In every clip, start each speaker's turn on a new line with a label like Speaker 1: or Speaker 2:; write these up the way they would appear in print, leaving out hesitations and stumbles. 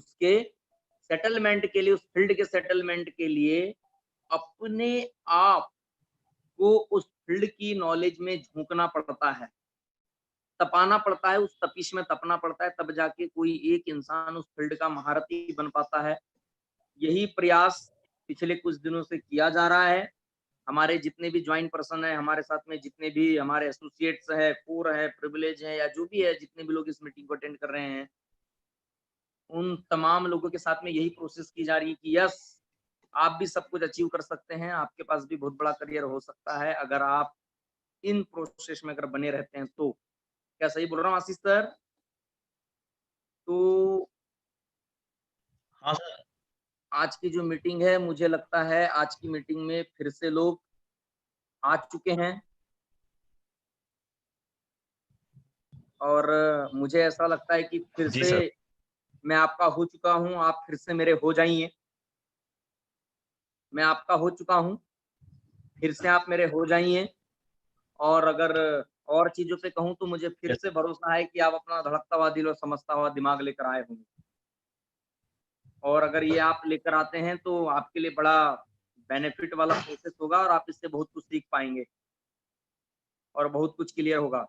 Speaker 1: उसके सेटलमेंट के लिए, उस फील्ड के सेटलमेंट के लिए अपने आप को उस फील्ड की नॉलेज में झोंकना पड़ता है, तपाना पड़ता है, उस तपिश में तपना पड़ता है, तब जाके कोई एक इंसान उस फील्ड का महारथी बन पाता है। यही प्रयास पिछले कुछ दिनों से किया जा रहा है। हमारे जितने भी जॉइंट पर्सन हैं, हमारे साथ में जितने भी हमारे एसोसिएट्स हैं, कोर है, प्रिविलेज है या जो भी है, जितने भी लोग इस मीटिंग को अटेंड कर रहे हैं, उन तमाम लोगों के साथ में यही प्रोसेस की जा रही है कि यस, आप भी सब कुछ अचीव कर सकते हैं, आपके पास भी बहुत बड़ा करियर हो सकता है अगर आप इन प्रोसेस में अगर बने रहते हैं तो। क्या सही बोल रहा हूँ आशीष सर? तो
Speaker 2: हाँ सर।
Speaker 1: आज की जो मीटिंग है, मुझे लगता है आज की मीटिंग में फिर से लोग आ चुके हैं और मुझे ऐसा लगता है कि फिर
Speaker 2: जी
Speaker 1: से
Speaker 2: सर।
Speaker 1: मैं आपका हो चुका हूँ, आप फिर से मेरे हो जाइए। मैं आपका हो चुका हूँ, फिर से आप मेरे हो जाइए। और अगर और चीज़ों पे कहूँ तो मुझे फिर
Speaker 2: यस।
Speaker 1: से भरोसा है कि आप अपना धड़कता हुआ दिल और समझता हुआ दिमाग लेकर आए होंगे। और अगर ये आप लेकर आते हैं तो आपके लिए बड़ा बेनिफिट वाला प्रोसेस होगा और आप इससे बहुत कुछ सीख पाएँगे और बहुत कुछ क्लियर होगा।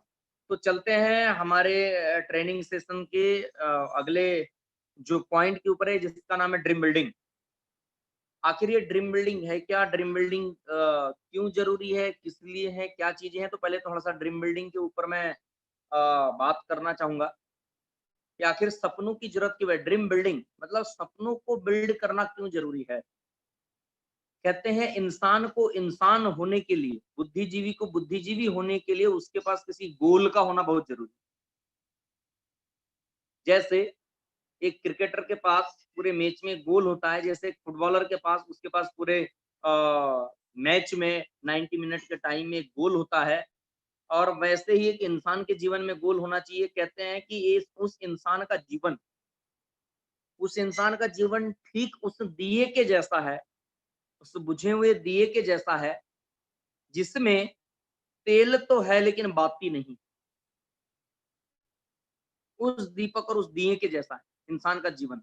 Speaker 1: तो चलते हैं हमारे ट्रेनिंग सेशन के अगले जो पॉइंट के ऊपर है, जिसका नाम है ड्रीम बिल्डिंग। आखिर ये ड्रीम बिल्डिंग है क्या? ड्रीम बिल्डिंग क्यों ज़रूरी है? किस लिए है? क्या चीज़ें हैं? तो पहले थोड़ा-सा ड्रीम बिल्डिंग के ऊपर मैं बात करना चाहूँगा कि आखिर सपनों की ज़रूरत क्यों है? ड्रीम बिल्डिंग मतलब सपनों को बिल्ड करना क्यों ज़रूरी है? कहते हैं इंसान को इंसान होने के लिए, बुद्धिजीवी को बुद्धिजीवी होने के लिए उसके पास किसी गोल का होना बहुत ज़रूरी है। जैसे एक क्रिकेटर के पास पूरे मैच में गोल होता है, जैसे एक फुटबॉलर के पास उसके पास पूरे मैच में 90 मिनट के टाइम में एक गोल होता है और वैसे ही एक इंसान के जीवन में गोल होना चाहिए। कहते हैं कि ये उस इंसान का जीवन ठीक उस दिए के जैसा है, उस बुझे हुए दिए के जैसा है, जिसमें तेल तो है लेकिन बाती नहीं। उस दीपक और उस दिए के जैसा है इंसान का जीवन।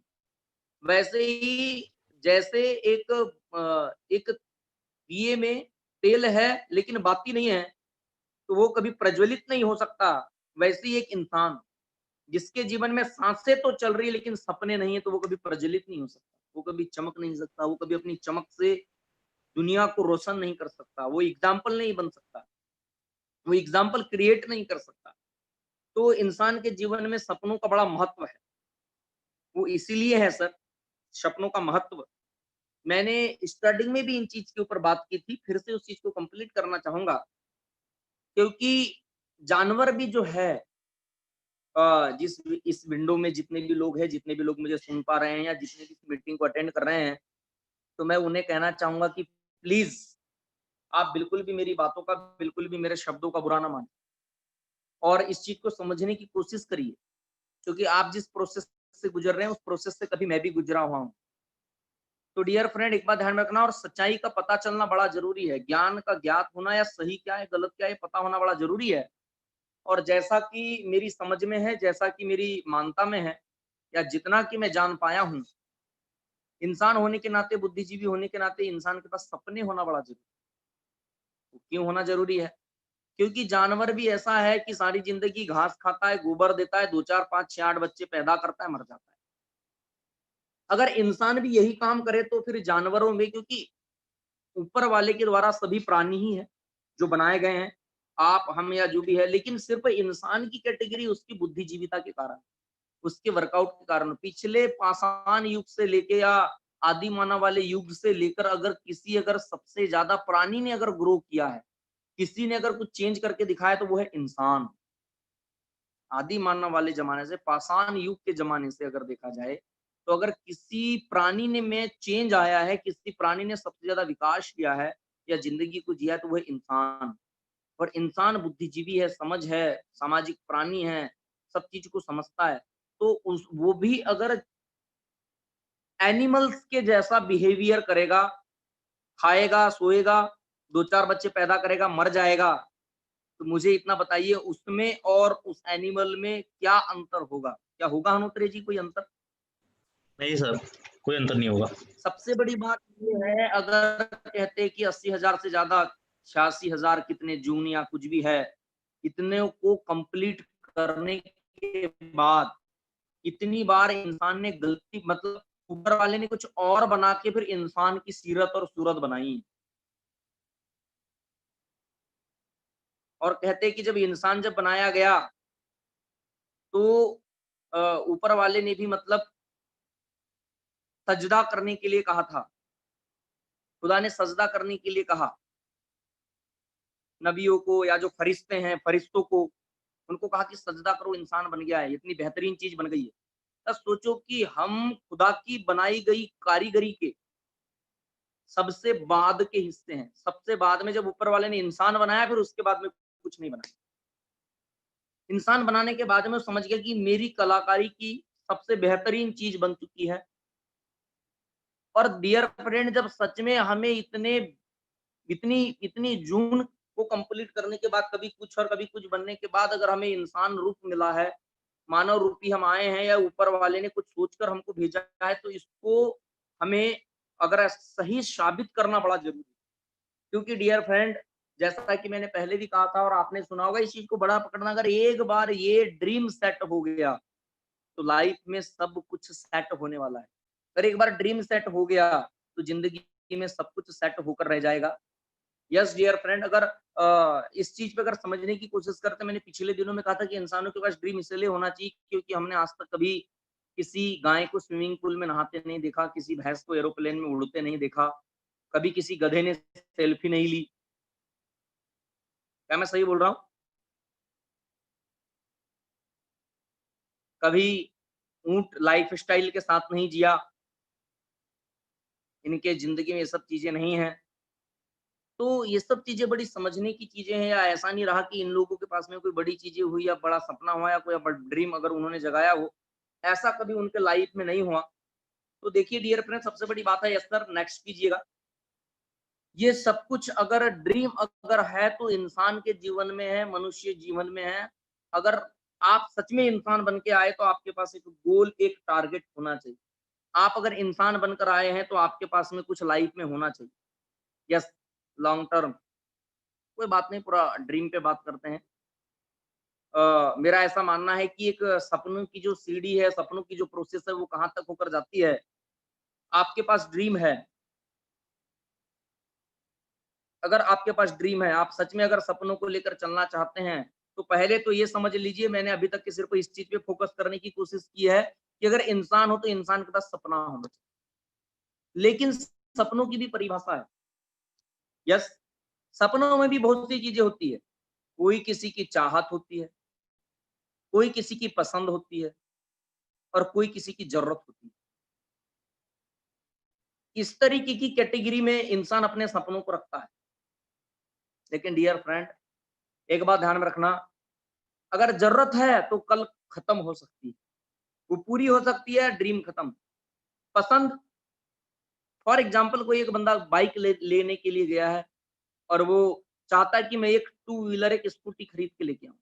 Speaker 1: वैसे ही जैसे एक दिए में तेल है लेकिन बाती नहीं है, तो वो कभी प्रज्वलित नहीं हो सकता। वैसे ही एक इंसान जिसके जीवन में साँसें तो चल रही है लेकिन सपने नहीं है, तो वो कभी प्रज्वलित नहीं हो सकता। वो कभी चमक नहीं सकता, वो कभी अपनी चमक से दुनिया को रोशन नहीं कर सकता, वो एग्ज़ाम्पल नहीं बन सकता, वो एग्ज़ाम्पल क्रिएट नहीं कर सकता। तो इंसान के जीवन में सपनों का बड़ा महत्व है। वो इसीलिए है सर, सपनों का महत्व। मैंने स्टार्टिंग में भी इन चीज़ के ऊपर बात की थी, फिर से उस चीज़ को कंप्लीट करना चाहूँगा, क्योंकि जानवर भी जो है जिस इस विंडो में जितने भी लोग हैं, जितने भी लोग मुझे सुन पा रहे हैं या जितने भी इस मीटिंग को अटेंड कर रहे हैं, तो मैं उन्हें कहना चाहूँगा कि प्लीज़ आप बिल्कुल भी मेरी बातों का, बिल्कुल भी मेरे शब्दों का बुरा ना मानें और इस चीज़ को समझने की कोशिश करिए, क्योंकि आप जिस प्रोसेस से गुज़र रहे हैं, उस प्रोसेस से कभी मैं भी गुज़रा हुआ हूँ। तो डियर फ्रेंड एक बात ध्यान में रखना और सच्चाई का पता चलना बड़ा ज़रूरी है। ज्ञान का ज्ञात होना या सही क्या है, गलत क्या है, ये पता होना बड़ा ज़रूरी है। और जैसा कि मेरी समझ में है, जैसा कि मेरी मानता में है या जितना कि मैं जान पाया हूँ, इंसान होने के नाते, बुद्धिजीवी होने के नाते इंसान के पास सपने होना बड़ा ज़रूरी है। क्यों होना ज़रूरी है? क्योंकि जानवर भी ऐसा है कि सारी ज़िंदगी घास खाता है, गोबर देता है, 2, 4, 5, 6, 8 बच्चे पैदा करता है, मर जाता है। अगर इंसान भी यही काम करे तो फिर जानवरों में, क्योंकि ऊपर वाले के द्वारा सभी प्राणी ही हैं, जो बनाए गए हैं, आप, हम या जो भी है, लेकिन सिर्फ़ इंसान की कैटेगरी उसकी बुद्धिजीविता के कारण, उसके वर्कआउट के कारण। पिछले पाषाण युग से लेके या आदि मानव वाले युग से लेकर अगर सबसे ज़्यादा प्राणी ने अगर ग्रो किया है, किसी ने अगर कुछ चेंज करके दिखाया है, तो वो है इंसान। आदि मानव वाले ज़माने से, पाषाण युग के ज़माने से अगर देखा जाए, तो अगर किसी प्राणी ने में चेंज आया है, किसी प्राणी ने सबसे ज़्यादा विकास किया है या ज़िंदगी को जिया है, तो वो है इंसान। और इंसान बुद्धिजीवी है, समझ है, सामाजिक प्राणी है, सब चीज़ को समझता है। तो उस वो भी अगर एनिमल्स के जैसा बिहेवियर करेगा, खाएगा, सोएगा, 2-4 बच्चे पैदा करेगा, मर जाएगा, तो मुझे इतना बताइए उसमें और उस एनिमल में क्या अंतर होगा? क्या होगा अनुत्तरे जी कोई अंतर?
Speaker 2: नहीं सर, कोई अंतर नहीं होगा।
Speaker 1: सबसे बड़ी बात ये है, अगर कहते कि 80,000 से ज्यादा, 86,000 कितने जून या कुछ भी है, इतने को कंप्लीट करने के बाद कितनी बार इंसान ने गलती, मतलब ऊपर वाले ने कुछ और बना के फिर इंसान की सीरत और सूरत बनाई। और कहते कि जब इंसान जब बनाया गया तो ऊपर वाले ने भी मतलब सजदा करने के लिए कहा था। खुदा ने सजदा करने के लिए कहा नबियों को, या जो फरिश्ते हैं फरिश्तों को, उनको कहा कि सजदा करो, इंसान बन गया है, इतनी बेहतरीन चीज बन गई है। तब सोचो कि हम खुदा की बनाई गई कारीगरी के सबसे बाद के हिस्से हैं। सबसे बाद में जब ऊपर वाले ने इंसान बनाया, फिर उसके बाद में कुछ नहीं बनाया। इंसान बनाने के बाद में वो समझ गया कि मेरी कलाकारी की सबसे बेहतरीन चीज बन चुकी है। और डियर फ्रेंड, जब सच में हमें इतने इतनी इतनी जून को कंप्लीट करने के बाद, कभी कुछ और कभी कुछ बनने के बाद, अगर हमें इंसान रूप मिला है, मानव रूपी हम आए हैं, या ऊपर वाले ने कुछ सोचकर हमको भेजा है, तो इसको हमें अगर सही साबित करना बड़ा जरूरी है। क्योंकि डियर फ्रेंड, जैसा कि मैंने पहले भी कहा था और आपने सुना होगा, इस चीज को बड़ा पकड़ना, अगर एक बार ये ड्रीम सेट हो गया तो लाइफ में सब कुछ सेट होने वाला है। अगर एक बार ड्रीम सेट हो गया तो जिंदगी में सब कुछ सेट होकर रह जाएगा। यस डियर फ्रेंड, अगर इस चीज पे अगर समझने की कोशिश करते, मैंने पिछले दिनों में कहा था कि इंसानों के पास ड्रीम इसलिए होना चाहिए क्योंकि हमने आज तक कभी किसी गाय को स्विमिंग पूल में नहाते नहीं देखा, किसी भैंस को एरोप्लेन में उड़ते नहीं देखा, कभी किसी गधे ने सेल्फी नहीं ली। क्या मैं सही बोल रहा हूँ? कभी ऊंट लाइफ स्टाइल के साथ नहीं जिया, इनके जिंदगी में ये सब चीजें नहीं है। तो ये सब चीजें बड़ी समझने की चीजें हैं। या ऐसा नहीं रहा कि इन लोगों के पास में कोई बड़ी चीजें हुई या बड़ा सपना हुआ या कोई ड्रीम अगर उन्होंने जगाया हो, ऐसा कभी उनके लाइफ में नहीं हुआ। तो देखिए डियर फ्रेंड, सबसे बड़ी बात है, यस सर नेक्स्ट कीजिएगा, ये सब कुछ अगर ड्रीम अगर है तो इंसान के जीवन में है, मनुष्य जीवन में है। अगर आप सच में इंसान बन के आए तो आपके पास एक गोल, एक टारगेट होना चाहिए। आप अगर इंसान बनकर आए हैं तो आपके पास में कुछ लाइफ में होना चाहिए। यस, लॉन्ग टर्म, कोई बात नहीं, पूरा ड्रीम पे बात करते हैं। मेरा ऐसा मानना है कि एक सपनों की जो सीढ़ी है, सपनों की जो प्रोसेस है, वो कहाँ तक होकर जाती है। आपके पास ड्रीम है, अगर आपके पास ड्रीम है, आप सच में अगर सपनों को लेकर चलना चाहते हैं, तो पहले तो ये समझ लीजिए, मैंने अभी तक के सिर्फ इस चीज पे फोकस करने की कोशिश की है कि अगर इंसान हो तो इंसान के पास सपना होना चाहिए। लेकिन सपनों की भी परिभाषा है। यस, सपनों में भी बहुत सी चीजें होती है। कोई किसी की चाहत होती है, कोई किसी की पसंद होती है, और कोई किसी की जरूरत होती है। इस तरीके की कैटेगरी में इंसान अपने सपनों को रखता है। लेकिन डियर फ्रेंड, एक बात ध्यान में रखना, अगर जरूरत है तो कल खत्म हो सकती है, वो पूरी हो सकती है, ड्रीम खत्म। पसंद, फॉर एग्जाम्पल, कोई एक बंदा बाइक लेने के लिए गया है और वो चाहता है कि मैं एक टू व्हीलर, एक स्कूटी खरीद के लेके आऊं,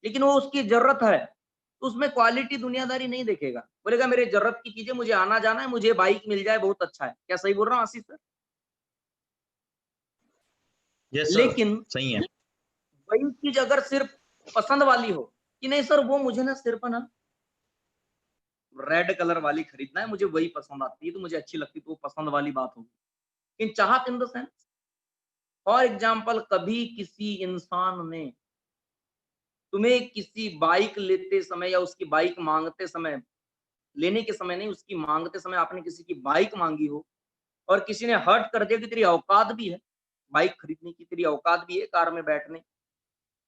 Speaker 1: लेकिन वो उसकी जरूरत है, तो उसमें क्वालिटी दुनियादारी नहीं देखेगा, बोलेगा मेरे जरूरत की चीजें, मुझे आना जाना है, मुझे बाइक मिल जाए बहुत अच्छा है। क्या सही बोल रहा हूँ आशीष सर?
Speaker 2: यस सर,
Speaker 1: लेकिन
Speaker 2: सही है।
Speaker 1: वही चीज अगर सिर्फ पसंद वाली हो, कि नहीं सर वो मुझे ना सिर्फ ना रेड कलर वाली खरीदना है, मुझे वही पसंद आती है, तो मुझे अच्छी लगती, तो वो पसंद वाली बात होगी। इन चाहत in the sense, for example, कभी किसी इंसान ने तुम्हें किसी बाइक लेते समय या उसकी बाइक मांगते समय, लेने के समय नहीं, उसकी मांगते समय आपने किसी की बाइक मांगी हो और किसी ने हर्ट कर दिया कि तेरी औकात भी है बाइक खरीदने की, तेरी औकात भी है कार में बैठने,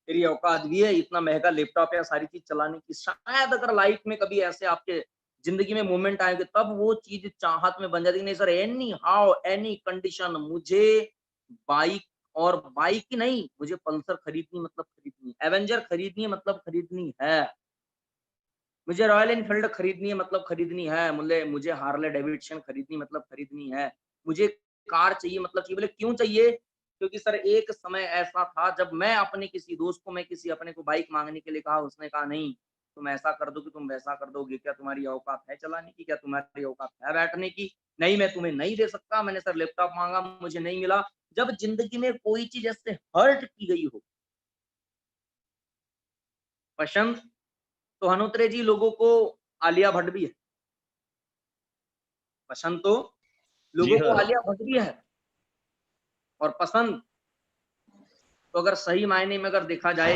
Speaker 1: तेरी औकात भी है इतना महंगा लैपटॉप या सारी चीज चलाने की, शायद अगर लाइफ में कभी ऐसे आपके जिंदगी में मोमेंट आएंगे, तब वो चीज चाहत में बन जाती। नहीं sir, any how any condition मुझे बाइक, और बाइक ही नहीं, मुझे पल्सर खरीदनी मतलब खरीदनी, एवेंजर खरीदनी है मतलब खरीदनी है, मुझे रॉयल एनफील्ड खरीदनी है मतलब खरीदनी है, मुझे मुझे हार्ले डेविडसन खरीदनी मतलब खरीदनी है, मुझे कार चाहिए मतलब चाहिए। बोले क्यों चाहिए? क्योंकि सर एक समय ऐसा था जब मैं अपने किसी दोस्त को, मैं किसी अपने को बाइक मांगने के लिए कहा, उसने कहा नहीं, तुम ऐसा कर दो कि तुम वैसा कर दोगे, क्या तुम्हारी औकात है चलाने की, क्या तुम्हारी औकात है बैठने की? नहीं, मैं तुम्हें नहीं दे सकता, मैंने सर लैपटॉप माँगा, मुझे नहीं मिला। जब ज़िंदगी में कोई चीज़ ऐसे हर्ट की गई हो, पसंद तो हनुत्रे जी लोगों को आलिया भट्ट भी है, पसंद तो
Speaker 2: जी
Speaker 1: लोगों को
Speaker 2: हाँ।
Speaker 1: आलिया भट्ट भी है, और पसंद तो अगर सही मायने में अगर देखा जाए,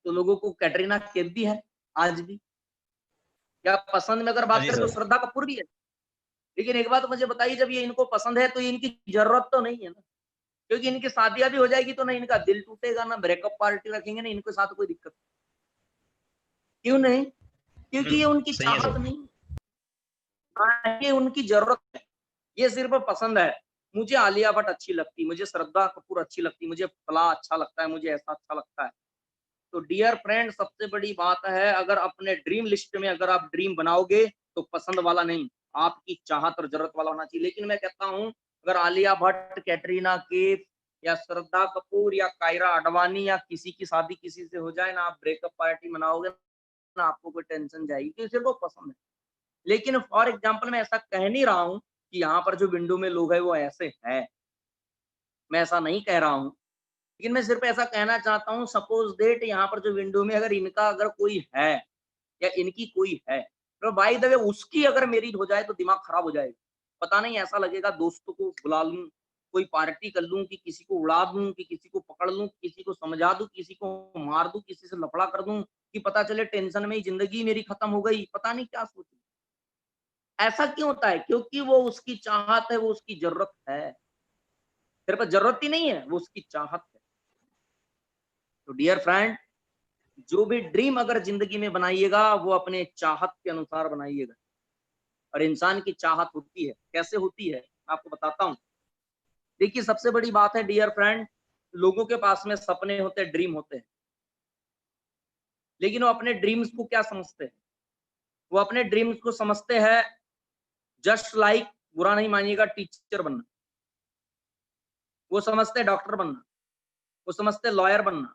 Speaker 1: तो लोगों को कैटरीना कैफ भी है, आज भी। या पसंद में अगर
Speaker 2: हाँ
Speaker 1: बात
Speaker 2: जी
Speaker 1: करें तो
Speaker 2: सर।
Speaker 1: श्रद्धा कपूर भी है। लेकिन एक बात मुझे बताइए, जब ये इनको पसंद है तो ये इनकी ज़रूरत तो नहीं है ना, क्योंकि इनकी शादियाँ भी हो जाएगी तो ना इनका दिल टूटेगा, ना ब्रेकअप पार्टी रखेंगे, ना इनके साथ कोई दिक्कत। क्यों नहीं? क्योंकि ये उनकी
Speaker 2: सही है
Speaker 1: चाहत
Speaker 2: सर।
Speaker 1: नहीं, ना ये उनकी ज़रूरत है। ये सिर्फ़ पसंद है। मुझे आलिया भट्ट अच्छी लगती, मुझे श्रद्धा कपूर अच्छी लगती, मुझे फलाँ अच्छा लगता है, मुझे ऐसा अच्छा लगता है। तो डियर फ्रेंड, सबसे बड़ी बात है, अगर अपने ड्रीम लिस्ट में अगर आप ड्रीम बनाओगे तो पसंद वाला नहीं, आपकी चाहत और जरूरत वाला होना चाहिए। लेकिन मैं कहता हूं, अगर आलिया भट्ट, कैटरीना कैफ या श्रद्धा कपूर या कायरा आडवाणी या किसी की शादी किसी से हो जाए ना, आप ब्रेकअप पार्टी मनाओगे ना, आपको कोई टेंशन जाएगी, क्योंकि सिर्फ वो पसंद है। लेकिन फॉर एग्जाम्पल, मैं ऐसा कह नहीं रहा हूं कि यहाँ पर जो विंडो में लोग हैं वो ऐसे है, मैं ऐसा नहीं कह रहा हूं। लेकिन मैं सिर्फ ऐसा कहना चाहता हूँ, सपोज डेट यहाँ पर जो विंडो में अगर इनका अगर कोई है या इनकी कोई है, तो बाय द वे उसकी अगर मैरिज हो जाए तो दिमाग खराब हो जाएगा। पता नहीं, ऐसा लगेगा दोस्तों को बुला लूं, कोई पार्टी कर लूं, कि किसी को उड़ा दूं, कि किसी को पकड़ लूं, किसी को समझा दूं, किसी को मार दूं, किसी से लफड़ा कर दूं, कि पता चले टेंशन में ही जिंदगी मेरी खत्म हो गई। पता नहीं क्या सोचूं। ऐसा क्यों होता है? क्योंकि वो उसकी चाहत है, वो उसकी जरूरत है। तेरे पास जरूरत ही नहीं है, वो उसकी चाहत है। तो डियर फ्रेंड, जो भी ड्रीम अगर जिंदगी में बनाइएगा, वो अपने चाहत के अनुसार बनाइएगा। और इंसान की चाहत होती है, कैसे होती है मैं आपको बताता हूँ। देखिए, सबसे बड़ी बात है डियर फ्रेंड, लोगों के पास में सपने होते हैं, ड्रीम होते हैं, लेकिन वो अपने ड्रीम्स को क्या समझते हैं? वो अपने ड्रीम्स को समझते हैं जस्ट लाइक, बुरा नहीं मानिएगा, टीचर बनना। वो समझते हैं डॉक्टर बनना, वो समझते हैं लॉयर बनना।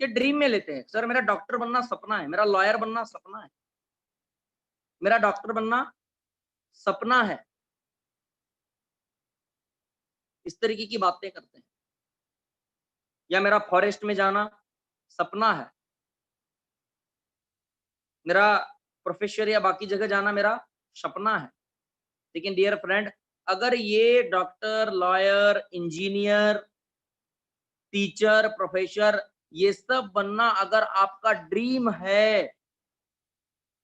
Speaker 1: ये ड्रीम में लेते हैं, सर मेरा डॉक्टर बनना सपना है, मेरा लॉयर बनना सपना है, मेरा डॉक्टर बनना सपना है। इस तरीके की बातें करते हैं। या मेरा फॉरेस्ट में जाना सपना है, मेरा प्रोफेसर या बाकी जगह जाना मेरा सपना है। लेकिन डियर फ्रेंड, अगर ये doctor, lawyer, engineer, teacher, professor, ये सब बनना अगर आपका ड्रीम है,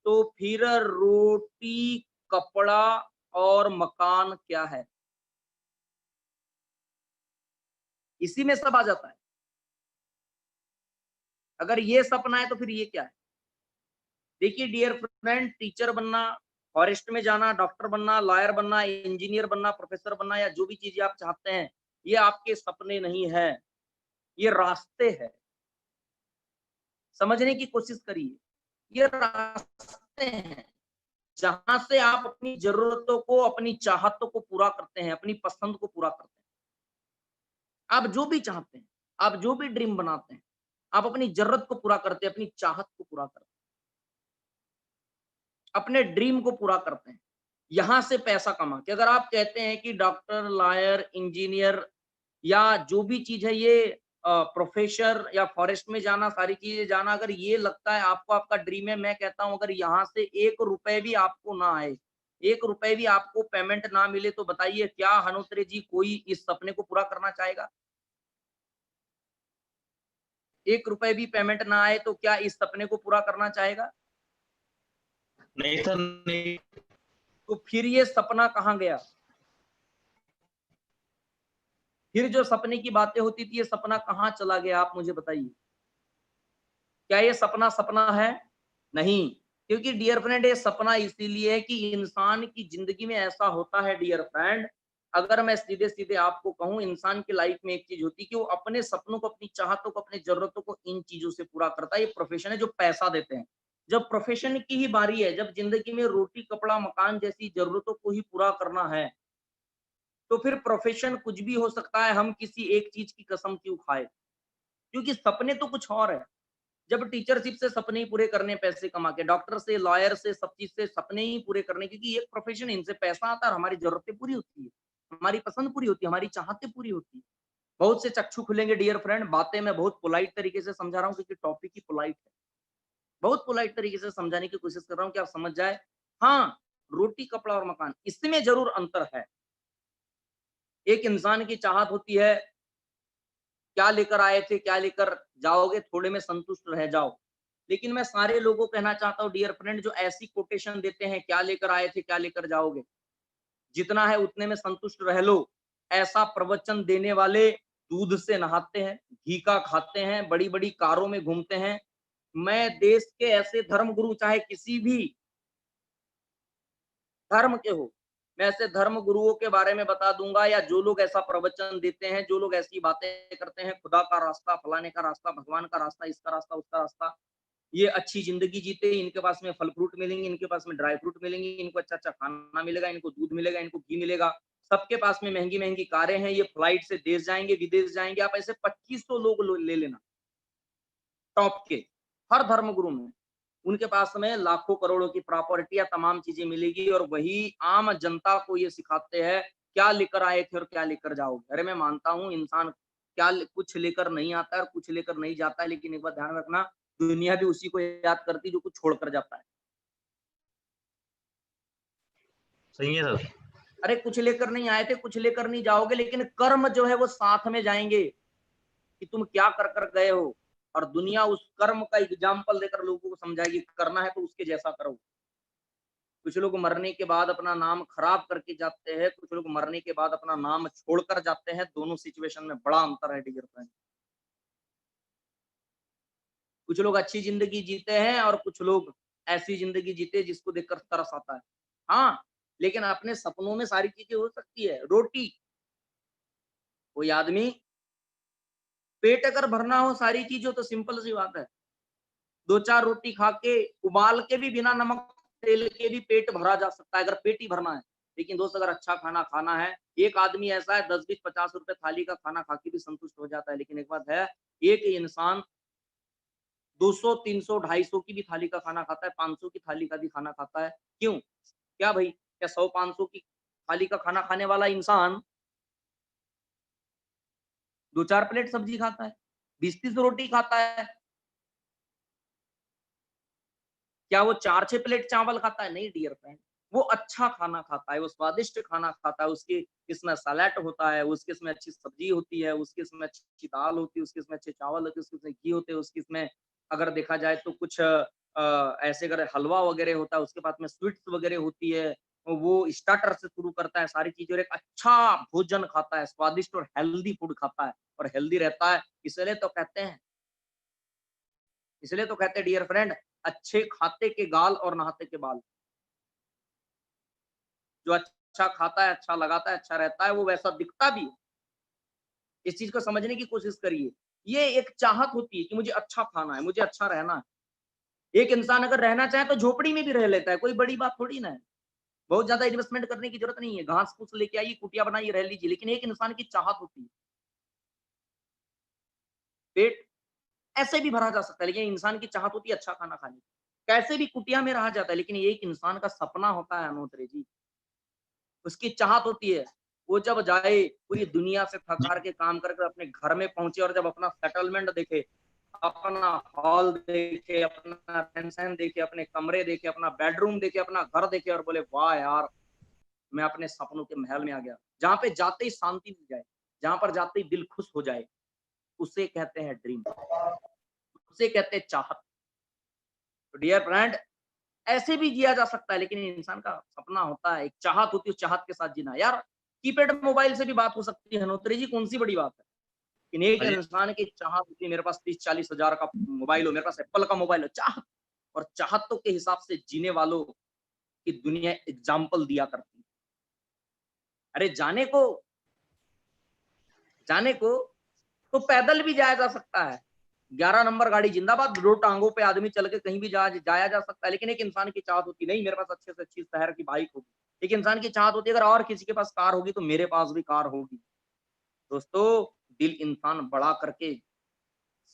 Speaker 1: तो फिर रोटी, कपड़ा और मकान क्या है? इसी में सब आ जाता है। अगर ये सपना है तो फिर ये क्या है? देखिए डियर फ्रेंड, टीचर बनना, फॉरेस्ट में जाना, डॉक्टर बनना, लॉयर बनना, इंजीनियर बनना, प्रोफेसर बनना, या जो भी चीजें आप चाहते हैं, ये आपके सपने नहीं है, ये रास्ते हैं। समझने की कोशिश करिए, ये रास्ते हैं जहां से आप अपनी जरूरतों को, अपनी चाहतों को पूरा करते हैं, अपनी पसंद को पूरा करते हैं। आप जो भी चाहते हैं, आप जो भी ड्रीम बनाते हैं, आप अपनी जरूरत को पूरा करते हैं, अपनी चाहत को पूरा करते हैं, अपने ड्रीम को पूरा करते हैं। यहां से पैसा कमा के, अगर आप कहते हैं कि डॉक्टर, लॉयर, इंजीनियर या जो भी चीज है, ये प्रोफेसर या फॉरेस्ट में जाना, सारी चीजें जाना, अगर ये लगता है आपको आपका ड्रीम है, मैं कहता हूं अगर यहाँ से 1 रुपए भी आपको ना आए, 1 रुपए भी आपको पेमेंट ना मिले, तो बताइए क्या हनुत्रे जी कोई इस सपने को पूरा करना चाहेगा? 1 रुपए भी पेमेंट ना आए तो क्या इस सपने को पूरा करना चाहेगा?
Speaker 2: नहीं सर, नहीं।
Speaker 1: तो फिर ये सपना कहाँ गया? फिर जो सपने की बातें होती थी, ये सपना कहाँ चला गया? आप मुझे बताइए। क्या ये सपना सपना है? नहीं। क्योंकि डियर फ्रेंड, ये सपना इसीलिए है कि इंसान की जिंदगी में ऐसा होता है डियर फ्रेंड, अगर मैं सीधे सीधे आपको कहूं, इंसान की लाइफ में एक चीज होती है कि वो अपने सपनों को, अपनी चाहतों को, अपनी जरूरतों को इन चीजों से पूरा करता है। ये प्रोफेशन है जो पैसा देते हैं। जब प्रोफेशन की ही बारी है, जब जिंदगी में रोटी, कपड़ा, मकान जैसी जरूरतों को ही पूरा करना है, तो फिर प्रोफेशन कुछ भी हो सकता है, हम किसी एक चीज की कसम क्यों खाए? क्योंकि सपने तो कुछ और है। जब टीचरशिप से सपने ही पूरे करने पैसे कमा के, डॉक्टर से, लॉयर से, सब चीज से सपने ही पूरे करने, क्योंकि ये एक प्रोफेशन है, इनसे पैसा आता है और हमारी जरूरतें पूरी होती है, हमारी पसंद पूरी होती है, हमारी चाहतें पूरी होती है। बहुत से चक्षु खुलेंगे डियर फ्रेंड, बातें मैं बहुत पोलाइट तरीके से समझा रहा हूँ क्योंकि टॉपिक ही पोलाइट है। बहुत पोलाइट तरीके से समझाने की कोशिश कर रहा हूँ कि आप समझ जाए। हाँ, रोटी, कपड़ा और मकान, इसमें जरूर अंतर है। एक इंसान की चाहत होती है, क्या लेकर आए थे, क्या लेकर जाओगे, थोड़े में संतुष्ट रह जाओ। लेकिन मैं सारे लोगों को कहना चाहता हूँ डियर फ्रेंड, जो ऐसी कोटेशन देते हैं, क्या लेकर आए थे, क्या लेकर जाओगे, जितना है उतने में संतुष्ट रह लो, ऐसा प्रवचन देने वाले दूध से नहाते हैं, घी का खाते हैं, बड़ी-बड़ी कारों में घूमते हैं। मैं देश के ऐसे धर्म गुरु, चाहे किसी भी धर्म के हो, मैं ऐसे धर्म गुरुओं के बारे में बता दूंगा, या जो लोग ऐसा प्रवचन देते हैं, जो लोग ऐसी बातें करते हैं, खुदा का रास्ता, फलाने का रास्ता, भगवान का रास्ता, इसका रास्ता, उसका रास्ता, ये अच्छी जिंदगी जीते, इनके पास में फल फ्रूट मिलेंगे, इनके पास में ड्राई फ्रूट मिलेंगे, इनको अच्छा अच्छा खाना मिलेगा, इनको दूध मिलेगा, इनको घी मिलेगा, सबके पास में महंगी महंगी कारें हैं, ये फ्लाइट से देश जाएंगे, विदेश जाएंगे। आप ऐसे 2500 लोग ले लेना टॉप के, हर धर्म गुरु में, उनके पास में लाखों करोड़ों की प्रॉपर्टी या तमाम चीजें मिलेगी, और वही आम जनता को ये सिखाते हैं क्या लेकर आए थे और क्या लेकर जाओगे। अरे मैं मानता हूँ इंसान कुछ लेकर नहीं आता है और कुछ लेकर नहीं जाता है, लेकिन एक बात ध्यान रखना, दुनिया भी उसी को याद करती है जो कुछ छोड़कर जाता है।
Speaker 2: सही है सर।
Speaker 1: अरे कुछ लेकर नहीं आए थे, कुछ लेकर नहीं जाओगे, लेकिन कर्म जो है वो साथ में जाएंगे कि तुम क्या कर कर गए हो, और दुनिया उस कर्म का एग्जाम्पल देकर लोगों को समझाएगी, करना है तो उसके जैसा करो। कुछ लोग मरने के बाद अपना नाम खराब करके जाते हैं, कुछ लोग मरने के बाद अपना नाम छोड़कर जाते हैं, दोनों सिचुएशन में बड़ा अंतर है डियर फ्रेंड। कुछ लोग अच्छी जिंदगी जीते हैं और कुछ लोग ऐसी जिंदगी जीते जिसको देखकर तरस आता है। हाँ, लेकिन अपने सपनों में सारी चीजें हो सकती है। रोटी, कोई आदमी, पेट अगर भरना हो सारी चीजों, तो सिंपल सी बात है, दो चार रोटी खा के, उबाल के भी, बिना नमक तेल के भी पेट भरा जा सकता है, अगर पेट ही भरना है। लेकिन दोस्त अगर अच्छा खाना खाना है, एक आदमी ऐसा है 10-20-50 रुपए थाली का खाना खा के भी संतुष्ट हो जाता है। लेकिन एक बात है, एक इंसान 200, 300, 250 की भी थाली का खाना खाता है, 500 की थाली का भी खाना खाता है। क्यों? क्या भाई, क्या 100-500 की थाली का खाना खाने वाला इंसान दो चार प्लेट सब्जी खाता है, 20-30 रोटी खाता है? क्या वो 4-6 प्लेट चावल खाता है? नहीं डियर फ्रेंड, वो अच्छा खाना खाता है, वो स्वादिष्ट खाना खाता है, उसकी इसमें सैलेड होता है, उसके इसमें अच्छी सब्जी होती है, उसके इसमें अच्छी दाल होती है, उसके इसमें अच्छे चावल होते हैं, उसके इसमें घी होते हैं, उसके इसमें अगर देखा जाए तो कुछ ऐसे अगर हलवा वगैरह होता है, उसके बाद में स्वीट्स वगैरह होती है, वो स्टार्टर से शुरू करता है सारी चीजें, और एक अच्छा भोजन खाता है, स्वादिष्ट और हेल्दी फूड खाता है, और हेल्दी रहता है। इसलिए तो कहते हैं डियर फ्रेंड, अच्छे खाते के गाल और नहाते के बाल। जो अच्छा खाता है, अच्छा लगाता है, अच्छा रहता है, वो वैसा दिखता भी है। इस चीज को समझने की कोशिश करिए। ये एक चाहत होती है कि मुझे अच्छा खाना है, मुझे अच्छा रहना है। एक इंसान अगर रहना चाहे तो झोपड़ी में भी रह लेता है, कोई बड़ी बात थोड़ी ना है। बहुत ज्यादा इन्वेस्टमेंट करने की जरूरत नहीं है, घास फूस लेके आइए, कुटिया बनाइए, रह लीजिए। लेकिन एक इंसान की चाहत होती है, पेट ऐसे भी भरा जा सकता है, लेकिन इंसान की चाहत होती है अच्छा खाना खाने की। कैसे भी कुटिया में रहा जाता है, लेकिन ये एक इंसान का सपना होता है अनोतरे जी, उसकी चाहत होती है, वो जब जाए, पूरी दुनिया से थक हार के काम करके अपने घर में पहुंचे, और जब अपना सेटलमेंट देखे, अपना हॉल देखे, अपना रहन-सहन देखे, अपने कमरे देखे, अपना बेडरूम देखे, अपना घर देखे, और बोले वाह यार, मैं अपने सपनों के महल में आ गया। जहाँ पे जाते ही शांति मिल जाए, जहाँ पर जाते ही दिल खुश हो जाए, उसे कहते हैं ड्रीम, उसे कहते हैं चाहत। तो डियर फ्रेंड, ऐसे भी जिया जा सकता है, लेकिन इंसान का सपना होता है, एक चाहत होती है, उस चाहत के साथ जीना। यार, कीपैड मोबाइल से भी बात हो सकती है, हनोत्री जी, कौन सी बड़ी बात है? लेकिन एक
Speaker 2: हाँ जी।
Speaker 1: इंसान की चाहत होती है, मेरे पास 30-40 हजार का मोबाइल हो, मेरे पास एप्पल का मोबाइल हो, चाहत। और चाहतों के हिसाब से जीने वालों की दुनिया एग्जाम्पल दिया करती है। अरे जाने को तो पैदल भी जाया जा सकता है, 11 नंबर गाड़ी जिंदाबाद, दो टांगों पे आदमी चल के कहीं भी जाया जा सकता है। लेकिन एक इंसान की चाहत होती नहीं, मेरे पास अच्छे से अच्छी शहर की बाइक होगी। एक इंसान की चाहत होती है, अगर और किसी के पास कार होगी तो मेरे पास भी कार होगी। दोस्तों, दिल इंसान बड़ा करके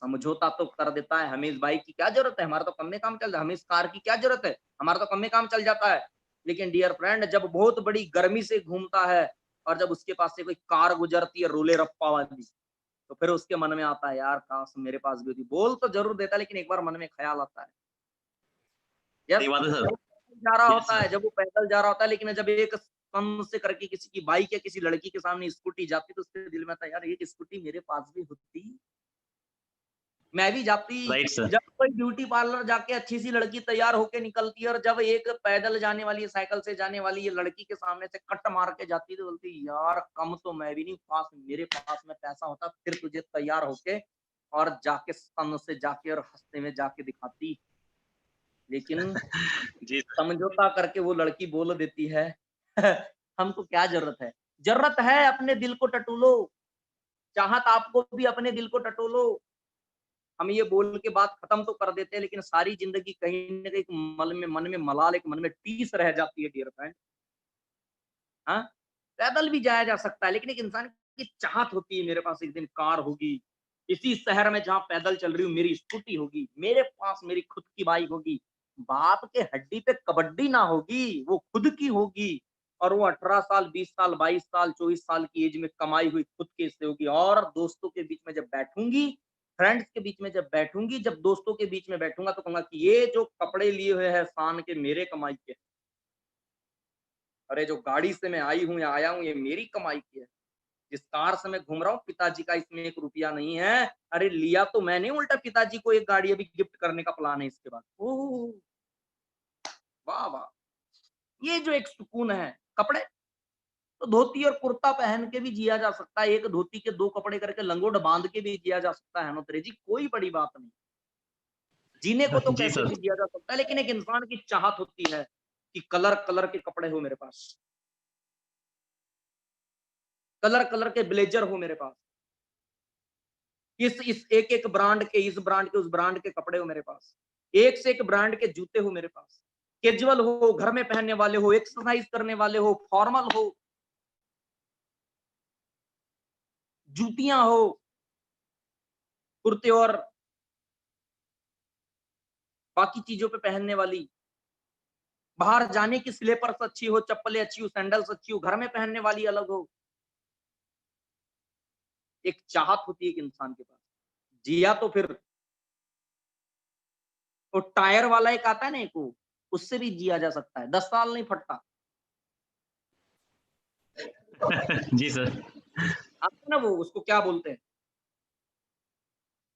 Speaker 1: समझौता तो कर देता है, हमें इस बाइक की क्या जरूरत है, हमारा तो कम में काम चल रहा है, हमें इस कार की क्या जरूरत है, हमारा तो कम में काम चल जाता है। लेकिन डियर फ्रेंड, जब बहुत बड़ी गर्मी से घूमता है और जब उसके पास से कोई कार गुजरती है रोले रप्पा वाली, तो फिर उसके मन में आता है, यार काश मेरे पास भी होती। बोल तो जरूर देता है, लेकिन एक बार मन में ख्याल आता है। यस,
Speaker 2: सही बात है
Speaker 1: जब
Speaker 2: सर।
Speaker 1: वो पैदल जा रहा
Speaker 2: यस
Speaker 1: होता है,
Speaker 2: सर।
Speaker 1: जब वो पैदल जा रहा होता है, लेकिन जब एक कम से करके किसी की बाइक या किसी लड़की के सामने स्कूटी जाती, तो उसके दिल में आता है, यार एक स्कूटी मेरे पास भी होती, मैं भी जाती।
Speaker 2: Right sir.
Speaker 1: जब कोई ब्यूटी पार्लर जाके अच्छी सी लड़की तैयार होके निकलती है और जब एक पैदल जाने वाली, साइकिल से जाने वाली ये लड़की के सामने से कट मार के जाती है, तो बोलती है, यार कम तो मैं भी नहीं, पास मेरे पास में पैसा होता फिर तुझे तैयार होके और जाके सन से जाके और हंसते में जाके दिखाती। लेकिन
Speaker 2: जी सर।
Speaker 1: समझौता करके वो लड़की बोल देती है हमको क्या जरूरत है, जरूरत है अपने दिल को टटोलो, चाहत आपको भी अपने दिल को टटोलो। हम ये बोल के बात खत्म तो कर देते हैं, लेकिन सारी जिंदगी कहीं न कहीं मन में मलाल, एक मन में टीस रह जाती है डियर फ्रेंड। हाँ? पैदल भी जाया जा सकता है, लेकिन एक इंसान की चाहत होती है, मेरे पास एक दिन कार होगी, इसी शहर में जहाँ पैदल चल रही हूँ मेरी स्कूटी होगी, मेरे पास मेरी खुद की बाइक होगी, बाप के हड्डी पे कबड्डी ना होगी, वो खुद की होगी। और वो 18 साल, 20 साल, 22 साल, 24 साल की एज में कमाई हुई खुद के हिस्से होगी। और दोस्तों के बीच में जब बैठूंगी, फ्रेंड्स के बीच में जब बैठूंगी, जब दोस्तों के बीच में बैठूंगा, तो कहूंगा कि ये जो कपड़े लिए हुए हैं शान के, मेरे कमाई के, अरे जो गाड़ी से मैं आई हूँ या आया हूँ, ये मेरी कमाई की है। जिस कार से मैं घूम रहा हूँ, पिताजी का इसमें एक रुपया नहीं है। अरे लिया तो मैंने, उल्टा पिताजी को एक गाड़ी अभी गिफ्ट करने का प्लान है इसके बाद। ओह वाह वाह, ये जो एक सुकून है। कपड़े तो धोती और कुर्ता पहन के भी जिया जा सकता है, एक धोती के दो कपड़े करके लंगोट बांध के भी जिया जा सकता है, हनुत्रे जी, कोई बड़ी बात नहीं। जीने को तो
Speaker 2: जी
Speaker 1: कैसे
Speaker 2: सर।
Speaker 1: भी जिया जा सकता है, लेकिन एक इंसान की चाहत होती है कि कलर कलर के कपड़े हो मेरे पास, कलर कलर के ब्लेजर हो मेरे पास, इस एक एक ब्रांड के, इस ब्रांड के, उस ब्रांड के कपड़े हो मेरे पास, एक से एक ब्रांड के जूते हो मेरे पास, कैजुअल हो, घर में पहनने वाले हो, एक्सरसाइज करने वाले हो, फॉर्मल हो, जूतियां हो, कुर्ते और बाकी चीजों पे पहनने वाली, बाहर जाने की स्लीपर्स अच्छी हो, चप्पलें अच्छी हो, सैंडल्स अच्छी हो, घर में पहनने वाली अलग हो। एक चाहत होती है एक इंसान के पास, जिया तो फिर वो टायर वाला एक आता है ना, एक वो, उससे भी जिया जा सकता है, 10 साल नहीं फटता।
Speaker 2: जी सर।
Speaker 1: आता है ना वो, उसको क्या बोलते हैं,